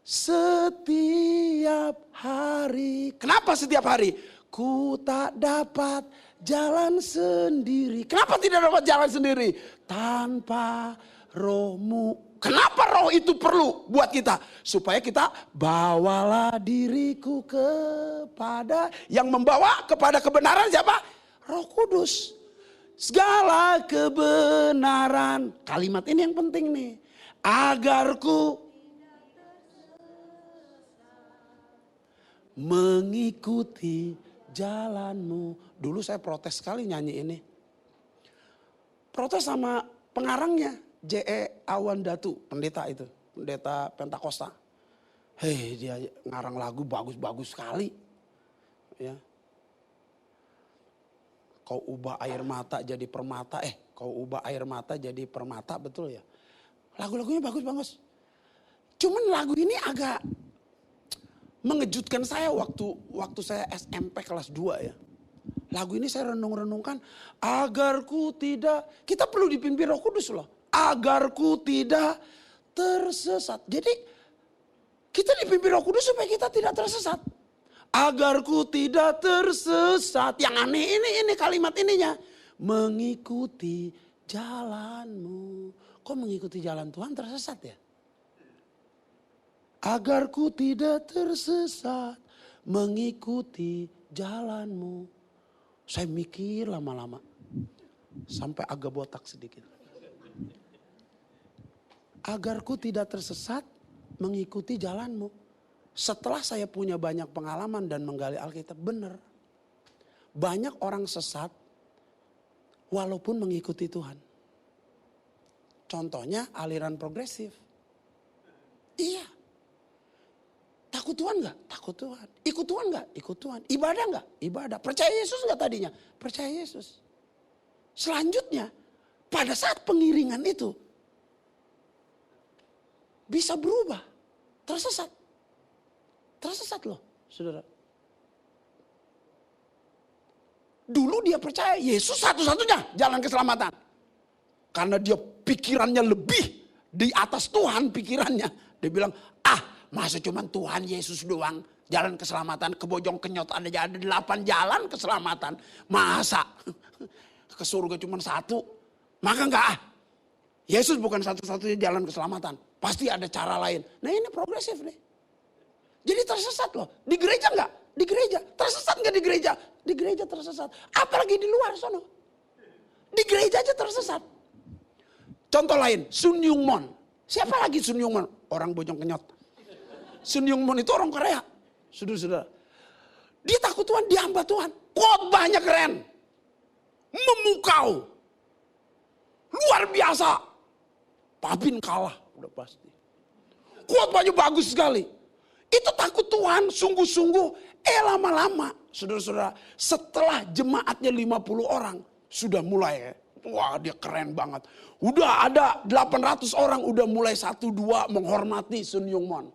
Setiap hari. Kenapa setiap hari? Ku tak dapat jalan sendiri. Kenapa tidak dapat jalan sendiri? Tanpa Roh-Mu. Kenapa roh itu perlu buat kita? Supaya kita bawalah diriku kepada yang membawa kepada kebenaran siapa? Roh Kudus. Segala kebenaran. Kalimat ini yang penting nih. Agar ku mengikuti jalanmu. Dulu saya protes sekali nyanyi ini. Protes sama pengarangnya. J.E. Awandatu, pendeta itu, pendeta Pentakosta. Hei, dia ngarang lagu bagus-bagus sekali. Ya. Kau ubah air mata jadi permata, kau ubah air mata jadi permata, betul ya. Lagu-lagunya bagus-bagus. Cuman lagu ini agak mengejutkan saya waktu saya SMP kelas 2 ya. Lagu ini saya renung-renungkan, agar ku tidak, kita perlu dipimpin Roh Kudus loh. Agar ku tidak tersesat. Jadi kita dipimpin Roh Kudus supaya kita tidak tersesat. Agar ku tidak tersesat. Yang aneh ini kalimat ininya. Mengikuti jalanmu. Kok mengikuti jalan Tuhan tersesat ya? Agar ku tidak tersesat. Mengikuti jalanmu. Saya mikir lama-lama. Sampai agak botak sedikit. Agar ku tidak tersesat. Mengikuti jalanmu. Setelah saya punya banyak pengalaman dan menggali Alkitab, benar. Banyak orang sesat walaupun mengikuti Tuhan. Contohnya aliran progresif. Iya. Takut Tuhan gak? Takut Tuhan. Ikut Tuhan gak? Ikut Tuhan. Ibadah gak? Ibadah. Percaya Yesus gak tadinya? Percaya Yesus. Selanjutnya, pada saat pengiringan itu, bisa berubah. Tersesat. Tersesat loh, saudara. Dulu dia percaya Yesus satu-satunya jalan keselamatan. Karena dia pikirannya lebih di atas Tuhan pikirannya. Dia bilang, masa cuman Tuhan Yesus doang jalan keselamatan. Ke Bojong Kenyot ada 8 jalan keselamatan. Masa ke surga cuma 1? Maka enggak. Yesus bukan satu-satunya jalan keselamatan. Pasti ada cara lain. Nah ini progresif nih. Jadi tersesat loh. Di gereja enggak? Di gereja. Tersesat enggak di gereja? Di gereja tersesat. Apalagi di luar sono. Di gereja aja tersesat. Contoh lain, Sun Yung Mon. Siapa lagi Sun Yung Mon? Orang Bojong Kenyot. Sun Yung Mon itu orang Korea. Saudara-saudara. Dia takut Tuhan, dia hamba Tuhan. Khotbahnya keren. Memukau. Luar biasa. Papin kalah, udah pasti. Khotbahnya bagus sekali. Itu takut Tuhan, sungguh-sungguh. Lama-lama, saudara-saudara, setelah jemaatnya 50 orang, sudah mulai, wah dia keren banget. Udah ada 800 orang, udah mulai 1-2 menghormati Sun Yung Mon.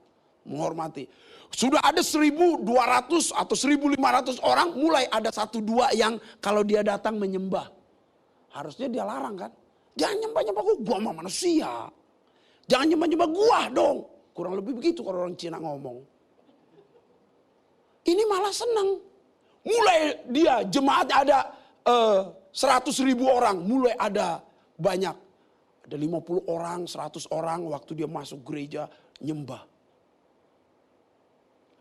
Menghormati. Sudah ada 1.200 atau 1.500 orang, mulai ada 1-2 yang kalau dia datang menyembah. Harusnya dia larang kan. Jangan nyembah-nyembah gua sama manusia. Jangan nyembah-nyembah gua dong. Kurang lebih begitu kalau orang Cina ngomong. Ini malah senang. Mulai dia jemaat ada 100.000 orang. Mulai ada banyak. Ada 50 orang, 100 orang waktu dia masuk gereja nyembah.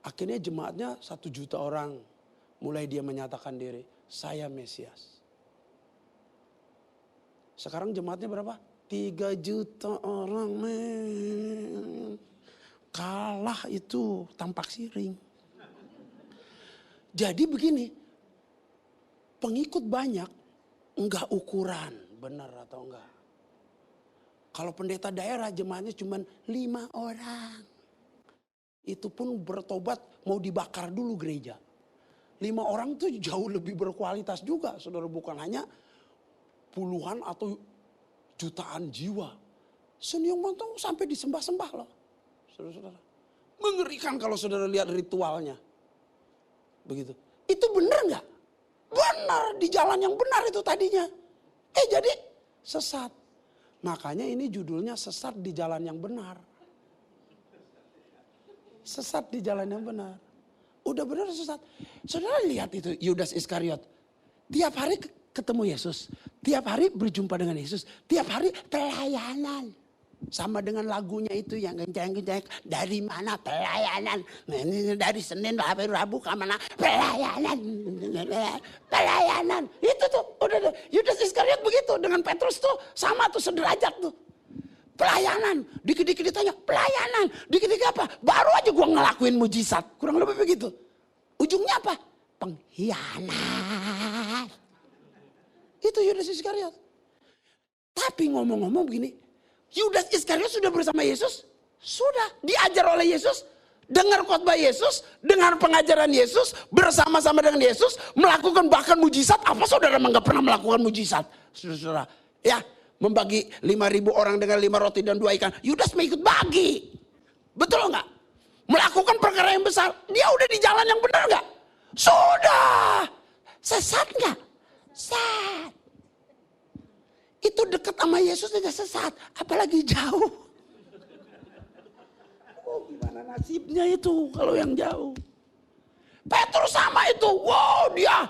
Akhirnya jemaatnya 1 juta orang. Mulai dia menyatakan diri, saya Mesias. Sekarang jemaatnya berapa? 3 juta orang, men. Kalah itu tampak siring. Jadi begini, pengikut banyak, enggak ukuran, benar atau enggak. Kalau pendeta daerah jemaatnya cuma 5 orang. Itu pun bertobat mau dibakar dulu gereja. 5 orang itu jauh lebih berkualitas juga, saudara, bukan hanya puluhan atau jutaan jiwa. Sun Yung Mon tuh sampai disembah-sembah loh. Saudara-saudara. Mengerikan kalau saudara lihat ritualnya. Begitu. Itu benar nggak? Benar, di jalan yang benar itu tadinya. Jadi sesat. Makanya ini judulnya sesat di jalan yang benar. Sesat di jalan yang benar. Udah benar sesat. Saudara lihat itu Yudas Iskariot. Tiap hari ketemu Yesus. Tiap hari berjumpa dengan Yesus. Tiap hari pelayanan. Sama dengan lagunya itu yang kencang-kencang. Dari mana pelayanan? Dari Senin, Rabu kemana? Pelayanan. Pelayanan. Itu tuh. Udah. Yudas Iskariot begitu. Dengan Petrus tuh sama tuh sederajat tuh. Pelayanan. Dikit-dikit ditanya. Pelayanan. Dikit-dikit apa? Baru aja gua ngelakuin mujizat. Kurang lebih begitu. Ujungnya apa? Pengkhianat. Itu Yudas Iskariot. Tapi ngomong-ngomong begini. Yudas Iskariot sudah bersama Yesus? Sudah. Diajar oleh Yesus. Dengar khotbah Yesus. Dengar pengajaran Yesus. Bersama-sama dengan Yesus. Melakukan bahkan mujizat. Apa saudara enggak pernah melakukan mujizat? Saudara. Ya. Membagi 5.000 orang dengan 5 roti dan 2 ikan. Yudas mau ikut bagi. Betul enggak? melakukan perkara yang besar. Dia udah di jalan yang benar gak? Sudah. Sesat gak? Sesat. Itu dekat sama Yesus aja sesat. Apalagi jauh. Oh, gimana nasibnya itu kalau yang jauh. Petrus sama itu. Wow, dia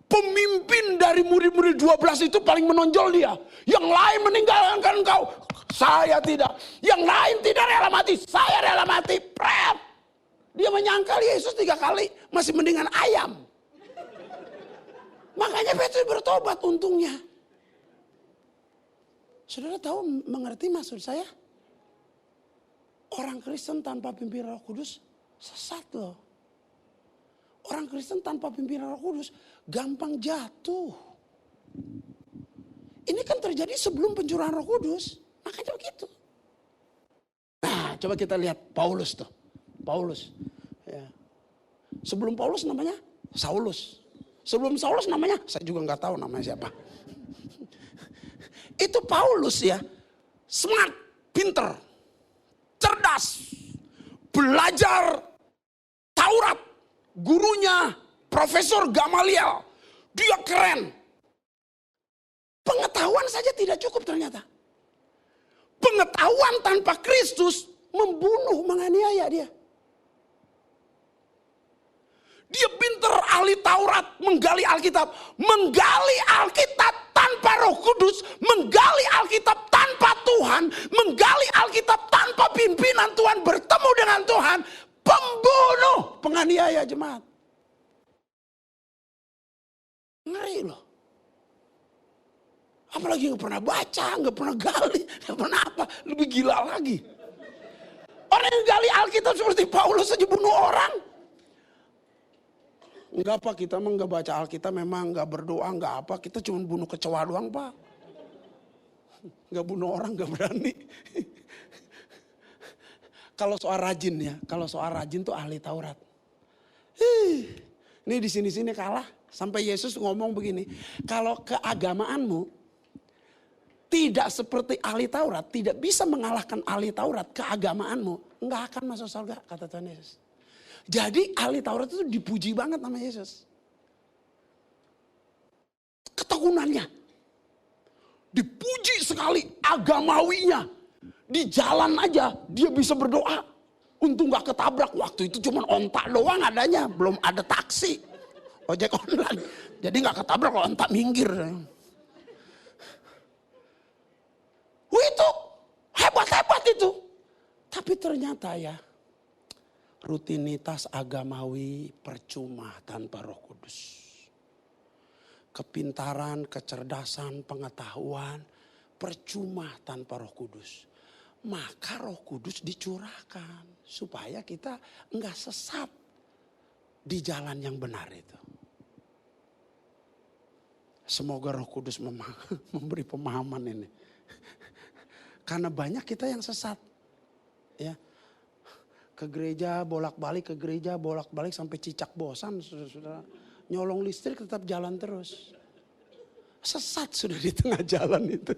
pemimpin dari murid-murid 12 itu paling menonjol dia. Yang lain meninggalkan engkau. Saya tidak. Yang lain tidak rela mati. Saya rela mati. Pret. Dia menyangkal Yesus 3 kali. Masih mendingan ayam. Makanya Petrus bertobat untungnya. Saudara tahu mengerti maksud saya? Orang Kristen tanpa pimpinan Roh Kudus sesat loh. Orang Kristen tanpa pimpinan Roh Kudus gampang jatuh. Ini kan terjadi sebelum pencurahan Roh Kudus. Makanya begitu. Nah, coba kita lihat Paulus tuh. Paulus. Ya. Sebelum Paulus namanya Saulus. Sebelum Saulus namanya, saya juga nggak tahu namanya siapa. Itu Paulus ya. Smart, pinter, cerdas, belajar Taurat. Gurunya Profesor Gamaliel. Dia keren. Pengetahuan saja tidak cukup ternyata. Pengetahuan tanpa Kristus membunuh, menganiaya dia. Dia pinter, ahli Taurat, menggali Alkitab. Menggali Alkitab tanpa Roh Kudus. Menggali Alkitab tanpa Tuhan. Menggali Alkitab tanpa pimpinan Tuhan. Bertemu dengan Tuhan. Pembunuh, penganiaya jemaat. Ngeri loh. Apalagi gak pernah baca, gak pernah gali, gak pernah apa. Lebih gila lagi. Orang yang gali Alkitab seperti Paulus saja bunuh orang. Enggak apa, kita mah enggak baca Alkitab, memang enggak berdoa, enggak apa. Kita cuma bunuh kecoa doang Pak. Enggak bunuh orang, enggak berani. Kalau soal rajin ya, kalau soal rajin tuh ahli Taurat. Ini di sini-sini kalah. Sampai Yesus ngomong begini, kalau keagamaanmu tidak seperti ahli Taurat, tidak bisa mengalahkan ahli Taurat, keagamaanmu enggak akan masuk surga, kata Tuhan Yesus. Jadi ahli Taurat itu dipuji banget sama Yesus. Ketekunannya. Dipuji sekali agamawinya. Di jalan aja dia bisa berdoa. Untung gak ketabrak. Waktu itu cuma ontak doang adanya. Belum ada taksi. Ojek online. Jadi gak ketabrak kalau ontak minggir. Itu hebat-hebat itu. Tapi ternyata ya. Rutinitas agamawi percuma tanpa Roh Kudus. Kepintaran, kecerdasan, pengetahuan percuma tanpa Roh Kudus. Maka Roh Kudus dicurahkan supaya kita enggak sesat di jalan yang benar itu. Semoga Roh Kudus memberi pemahaman ini. Karena banyak kita yang sesat. Ya. Ke gereja bolak-balik, ke gereja bolak-balik sampai cicak bosan, saudara. Nyolong listrik tetap jalan terus. Sesat sudah di tengah jalan itu.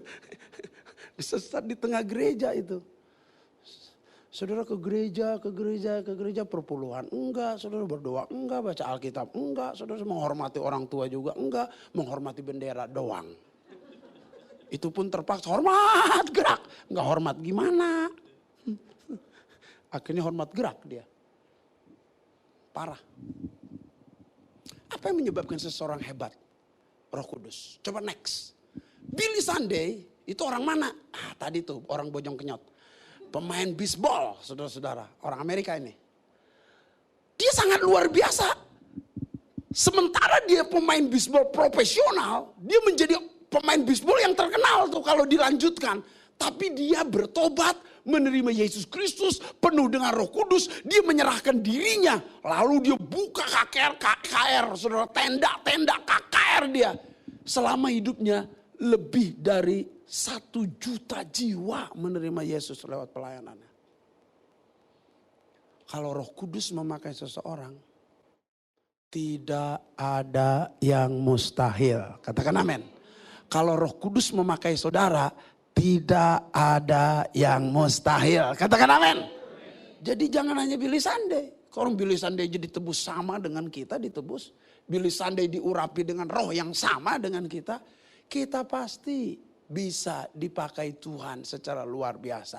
Sesat di tengah gereja itu. Saudara ke gereja perpuluhan. Enggak, saudara berdoa. Enggak, baca Alkitab. Enggak, saudara menghormati orang tua juga. Enggak, menghormati bendera doang. Itu pun terpaksa hormat gerak. Enggak hormat gimana. Akhirnya hormat gerak dia. Parah. Apa yang menyebabkan seseorang hebat? Roh Kudus. Coba next. Billy Sunday itu orang mana? Tadi tuh orang Bojong Kenyot. Pemain bisbol, saudara-saudara. Orang Amerika ini. Dia sangat luar biasa. Sementara dia pemain bisbol profesional, dia menjadi pemain bisbol yang terkenal tuh kalau dilanjutkan. Tapi dia bertobat, menerima Yesus Kristus, penuh dengan Roh Kudus, dia menyerahkan dirinya. Lalu dia buka KKR, saudara, tenda-tenda KKR dia. Selama hidupnya lebih dari 1 juta jiwa menerima Yesus lewat pelayanannya. Kalau Roh Kudus memakai seseorang, tidak ada yang mustahil. Katakan amin. Kalau Roh Kudus memakai saudara, tidak ada yang mustahil. Katakan amin. Jadi jangan hanya Billy Sunday. Kalau Billy Sunday jadi tebus sama dengan kita ditebus. Billy Sunday diurapi dengan roh yang sama dengan kita. Kita pasti bisa dipakai Tuhan secara luar biasa.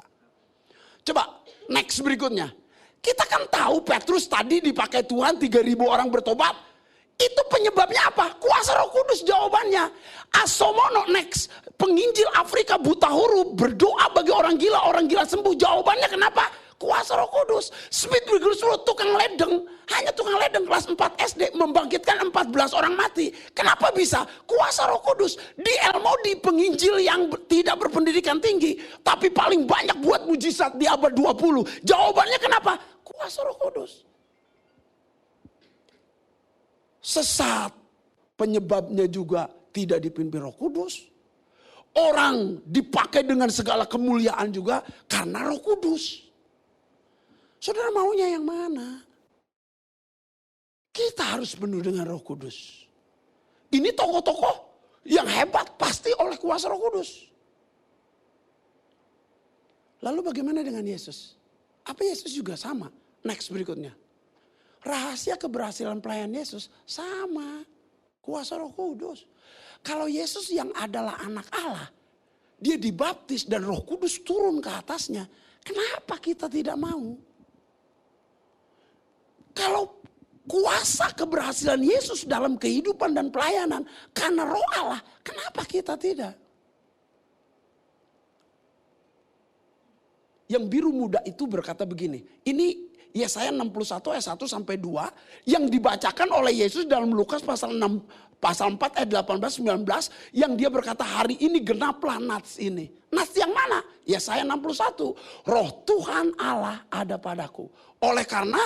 Coba next berikutnya. Kita kan tahu Petrus tadi dipakai Tuhan 3.000 orang bertobat. Itu penyebabnya apa? Kuasa Roh Kudus jawabannya. Asomono next. Penginjil Afrika buta huruf berdoa bagi orang gila sembuh. Jawabannya kenapa? Kuasa Roh Kudus. Smith Wigglesworth tukang ledeng. Hanya tukang ledeng kelas 4 SD membangkitkan 14 orang mati. Kenapa bisa? Kuasa Roh Kudus. Di Elmodi penginjil yang tidak berpendidikan tinggi. Tapi paling banyak buat mujizat di abad 20. Jawabannya kenapa? Kuasa Roh Kudus. Sesat. Penyebabnya juga tidak dipimpin Roh Kudus. Orang dipakai dengan segala kemuliaan juga karena Roh Kudus. Saudara maunya yang mana? Kita harus penuh dengan Roh Kudus. Ini tokoh-tokoh yang hebat pasti oleh kuasa Roh Kudus. Lalu bagaimana dengan Yesus? Apa Yesus juga sama? Next berikutnya. Rahasia keberhasilan pelayan Yesus sama. Kuasa Roh Kudus. Kalau Yesus yang adalah anak Allah, dia dibaptis dan Roh Kudus turun ke atasnya. Kenapa kita tidak mau? Kalau kuasa keberhasilan Yesus dalam kehidupan dan pelayanan karena Roh Allah, kenapa kita tidak? Yang biru muda itu berkata begini, ini Yesaya 61 ayat 1 sampai 2 yang dibacakan oleh Yesus dalam Lukas pasal 4 ayat 18 19 yang dia berkata hari ini genaplah nats ini. Nats yang mana? Yesaya 61. Roh Tuhan Allah ada padaku. Oleh karena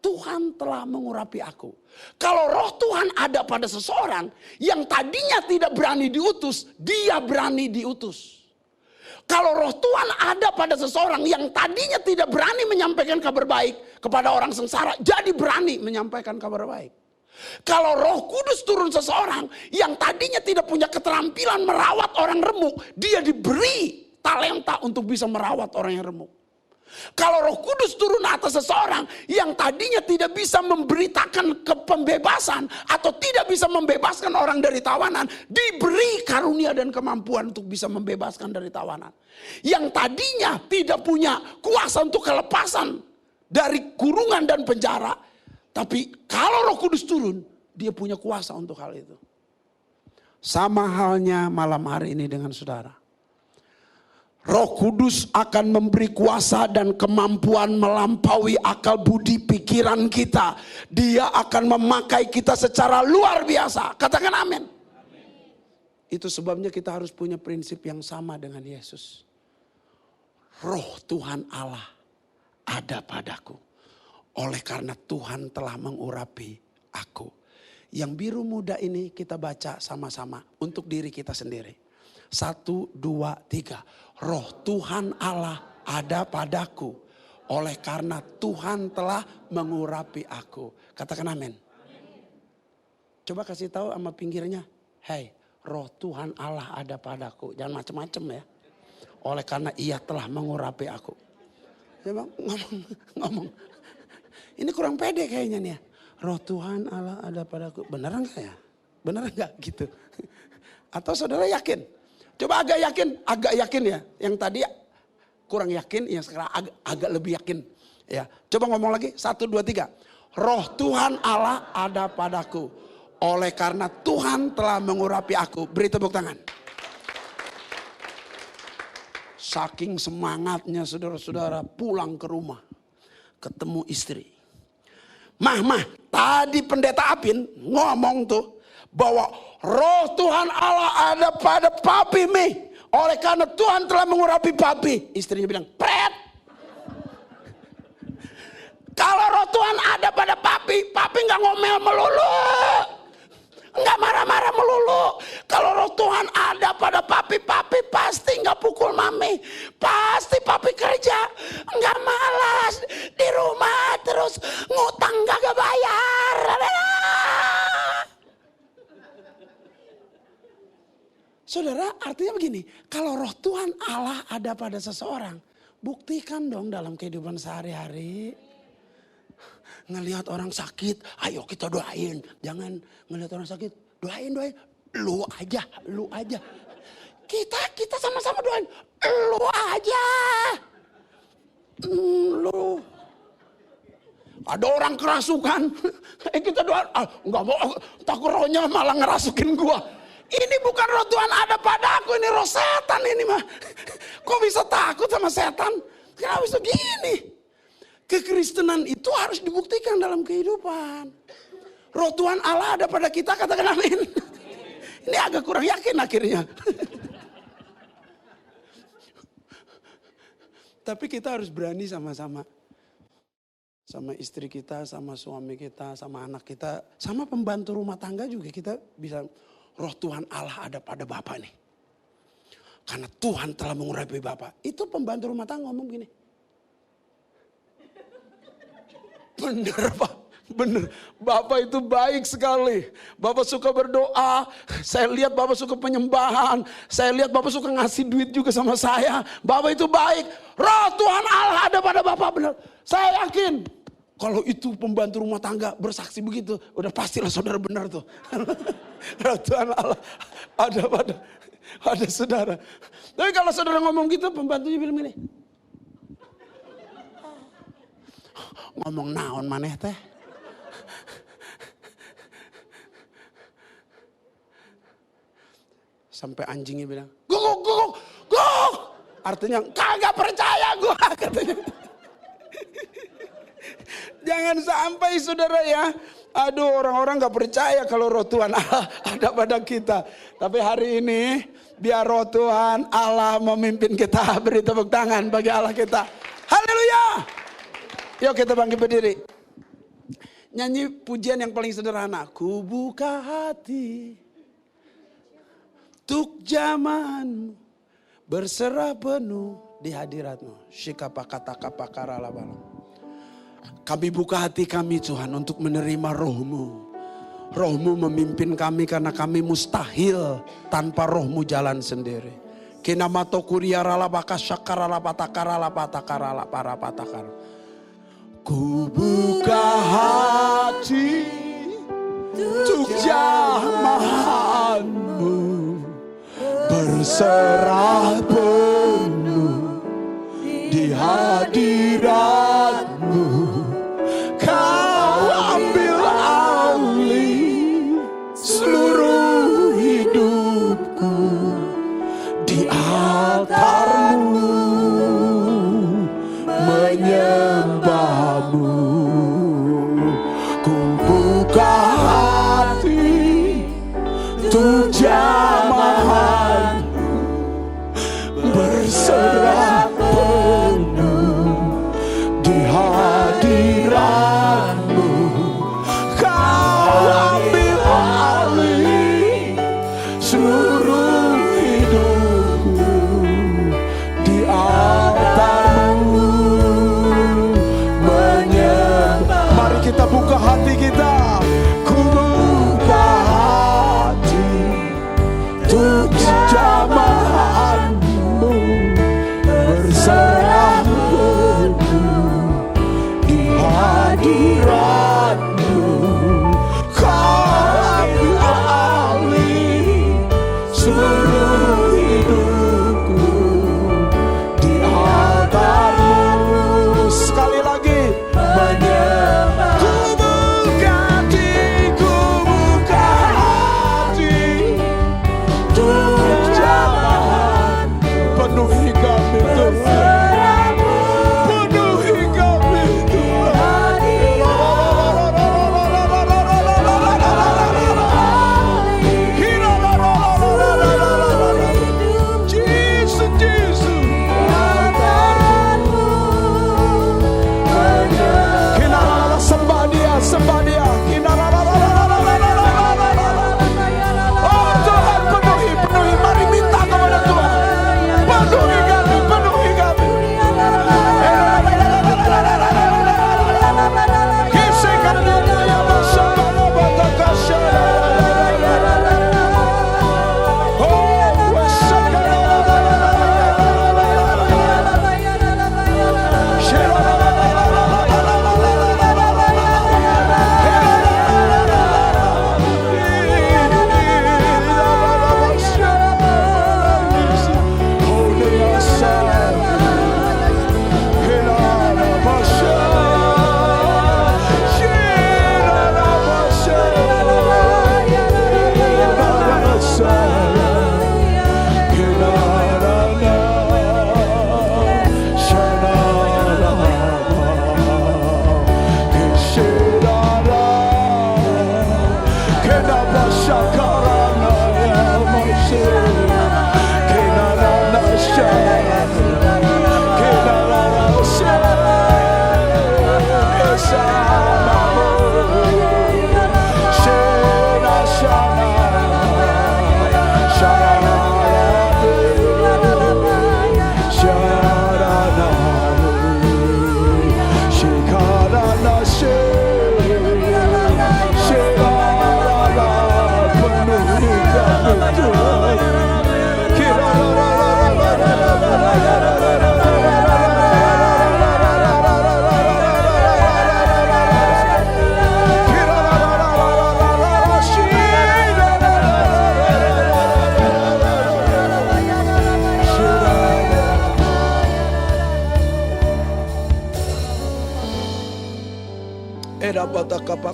Tuhan telah mengurapi aku. Kalau roh Tuhan ada pada seseorang yang tadinya tidak berani diutus, dia berani diutus. Kalau roh Tuhan ada pada seseorang yang tadinya tidak berani menyampaikan kabar baik kepada orang sengsara, jadi berani menyampaikan kabar baik. Kalau Roh Kudus turun seseorang yang tadinya tidak punya keterampilan merawat orang remuk, dia diberi talenta untuk bisa merawat orang yang remuk. Kalau Roh Kudus turun atas seseorang yang tadinya tidak bisa memberitakan kepembebasan atau tidak bisa membebaskan orang dari tawanan, diberi karunia dan kemampuan untuk bisa membebaskan dari tawanan. Yang tadinya tidak punya kuasa untuk kelepasan dari kurungan dan penjara, tapi kalau Roh Kudus turun, dia punya kuasa untuk hal itu. Sama halnya malam hari ini dengan saudara. Roh Kudus akan memberi kuasa dan kemampuan melampaui akal budi pikiran kita. Dia akan memakai kita secara luar biasa. Katakan amin. Itu sebabnya kita harus punya prinsip yang sama dengan Yesus. Roh Tuhan Allah ada padaku. Oleh karena Tuhan telah mengurapi aku. Yang biru muda ini kita baca sama-sama untuk diri kita sendiri. 1, 2, 3. Roh Tuhan Allah ada padaku. Oleh karena Tuhan telah mengurapi aku. Katakan amin. Coba kasih tahu sama pinggirnya. Hei, roh Tuhan Allah ada padaku. Jangan macam-macam ya. Oleh karena ia telah mengurapi aku. Coba ngomong. Ini kurang pede kayaknya nih ya. Roh Tuhan Allah ada padaku. Benar enggak ya? Benar enggak gitu? Atau saudara yakin? Coba agak yakin ya. Yang tadi kurang yakin, yang sekarang agak lebih yakin. Ya, coba ngomong lagi, 1, 2, 3. Roh Tuhan Allah ada padaku. Oleh karena Tuhan telah mengurapi aku. Beri tepuk tangan. Saking semangatnya saudara-saudara pulang ke rumah. Ketemu istri. Mah, tadi pendeta Apin ngomong tuh. Bahwa roh Tuhan Allah ada pada papi Mi. Oleh karena Tuhan telah mengurapi papi. Istrinya bilang, pret. Kalau roh Tuhan ada pada papi gak ngomel melulu. Gak marah-marah melulu. Kalau roh Tuhan ada pada papi pasti gak pukul mami. Pasti papi kerja. Gak malas. Di rumah terus ngutang gak bayar. Saudara, artinya begini, kalau roh Tuhan Allah ada pada seseorang, Buktikan dong dalam kehidupan sehari-hari. Ngelihat orang sakit, ayo kita doain. Jangan ngelihat orang sakit, doain. Lu aja. Kita sama-sama doain. Lu aja. Lu. Ada orang kerasukan, kita doa, nggak mau, takut rohnya malah ngerasukin gua. Ini bukan roh Tuhan ada padaku, ini roh setan ini mah. Kok bisa takut sama setan? Kenapa bisa gini? Kekristenan itu harus dibuktikan dalam kehidupan. Roh Tuhan Allah ada pada kita, katakan amin. Ini agak kurang yakin akhirnya. Tapi kita harus berani sama-sama. Sama istri kita, sama suami kita, sama anak kita, sama pembantu rumah tangga juga kita bisa. Roh Tuhan Allah ada pada Bapak nih. Karena Tuhan telah mengurapi Bapak. Itu pembantu rumah tangga ngomong gini. Bener Pak, bener. Bapak itu baik sekali. Bapak suka berdoa. Saya lihat Bapak suka penyembahan. Saya lihat Bapak suka ngasih duit juga sama saya. Bapak itu baik. Roh Tuhan Allah ada pada Bapak, bener. Saya yakin. Kalau itu pembantu rumah tangga bersaksi begitu, udah pastilah saudara benar tuh. Roh Tuhan Allah ada saudara. Tapi kalau saudara ngomong gitu, pembantunya bilang gini. Ngomong naon maneh teh? Sampai anjingnya bilang, guguk. Artinya kagak percaya gua katanya. Jangan sampai saudara ya. Aduh, orang-orang gak percaya kalau roh Tuhan Allah ada pada kita. Tapi hari ini biar roh Tuhan Allah memimpin kita. Beri tepuk tangan bagi Allah kita. Haleluya. Yuk kita bangkit berdiri. Nyanyi pujian yang paling sederhana. Ku buka hati untuk zamanmu, berserah penuh di hadiratmu. Shikapakatakapakaralavalo. Kami buka hati kami Tuhan untuk menerima roh-Mu. Roh-Mu memimpin kami karena kami mustahil tanpa roh-Mu jalan sendiri. Kinamato kuriarala bakas syakarala patakarala patakarala para patakar. Ku buka hati untuk jamahan-Mu, berserah penuh di hadirat-Mu. Kau ambil alih seluruh hidupku di altar-Mu, menyembah-Mu. Ku buka hati untuk jamahan-Mu, berserah penuh di hadirat. Kita buka hati kita. Ku buka hati untuk jamahan-Mu, berserah penuh di hadirat-Mu. Kau ambil alih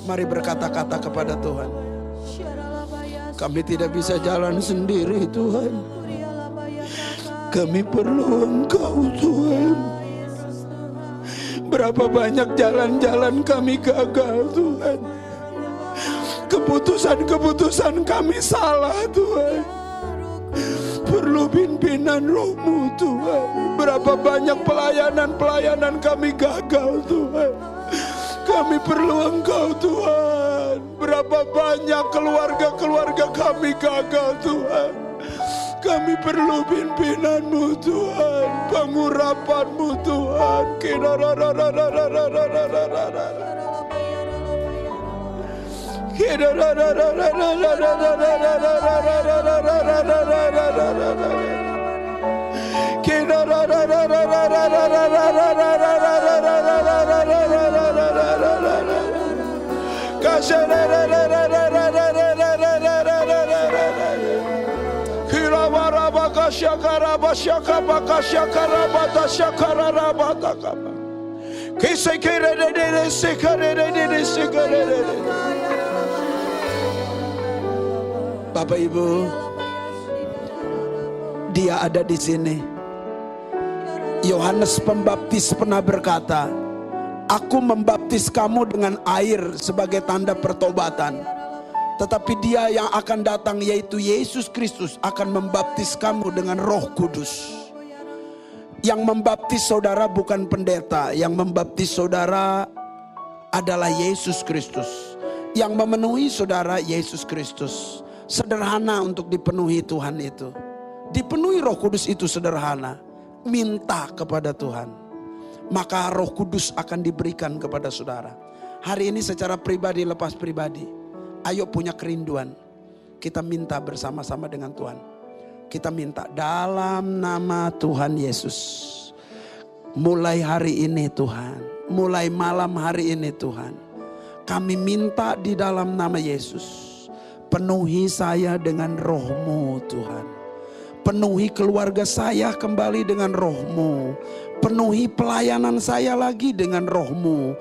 Mari berkata-kata kepada Tuhan. Kami tidak bisa jalan sendiri Tuhan. Kami perlu Engkau Tuhan. Berapa banyak jalan-jalan kami gagal Tuhan. Keputusan-keputusan kami salah Tuhan. Perlu pimpinan Roh-Mu Tuhan. Berapa banyak pelayanan kami gagal Tuhan. Kami perlu Engkau Tuhan. Berapa banyak keluarga kami gagal Tuhan. Kami perlu pimpinan-Mu Tuhan, pengurapan-Mu Tuhan. Bapak Ibu, Dia ada di sini. Yohanes Pembaptis pernah berkata, "Aku membaptis kamu dengan air sebagai tanda pertobatan. Tetapi Dia yang akan datang, yaitu Yesus Kristus, akan membaptis kamu dengan Roh Kudus." Yang membaptis saudara bukan pendeta, yang membaptis saudara adalah Yesus Kristus. Yang memenuhi saudara Yesus Kristus. Sederhana untuk dipenuhi Tuhan itu. Dipenuhi Roh Kudus itu sederhana. Minta kepada Tuhan, maka Roh Kudus akan diberikan kepada saudara. Hari ini secara pribadi, lepas pribadi, ayo punya kerinduan. Kita minta bersama-sama dengan Tuhan. Kita minta dalam nama Tuhan Yesus. Mulai hari ini Tuhan, mulai malam hari ini Tuhan, kami minta di dalam nama Yesus. Penuhi saya dengan Roh-Mu Tuhan. Penuhi keluarga saya kembali dengan Roh-Mu. Penuhi pelayanan saya lagi dengan Roh-Mu.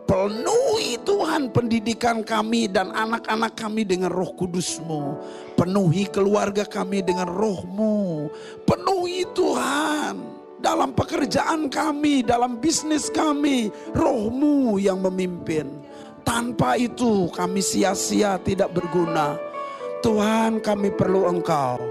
Penuhi Tuhan pendidikan kami dan anak-anak kami dengan Roh Kudus-Mu. Penuhi keluarga kami dengan Roh-Mu. Penuhi Tuhan dalam pekerjaan kami, dalam bisnis kami, Roh-Mu yang memimpin. Tanpa itu kami sia-sia, tidak berguna. Tuhan, kami perlu Engkau.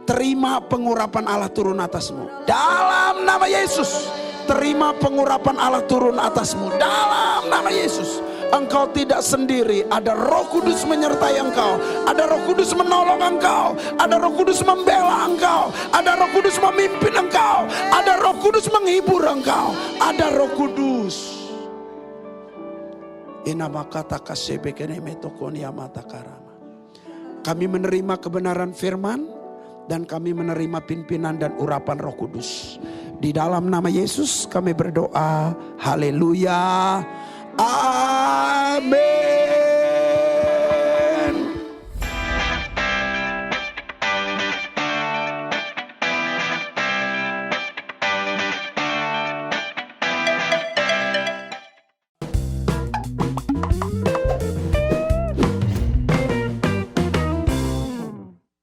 Terima pengurapan Allah turun atasmu. Dalam nama Yesus. Terima pengurapan Allah turun atasmu. Dalam nama Yesus. Engkau tidak sendiri. Ada Roh Kudus menyertai engkau. Ada Roh Kudus menolong engkau. Ada Roh Kudus membela engkau. Ada Roh Kudus memimpin engkau. Ada Roh Kudus menghibur engkau. Ada Roh Kudus. Kami menerima kebenaran firman dan kami menerima pimpinan dan urapan Roh Kudus. Di dalam nama Yesus kami berdoa. Haleluya. Amin.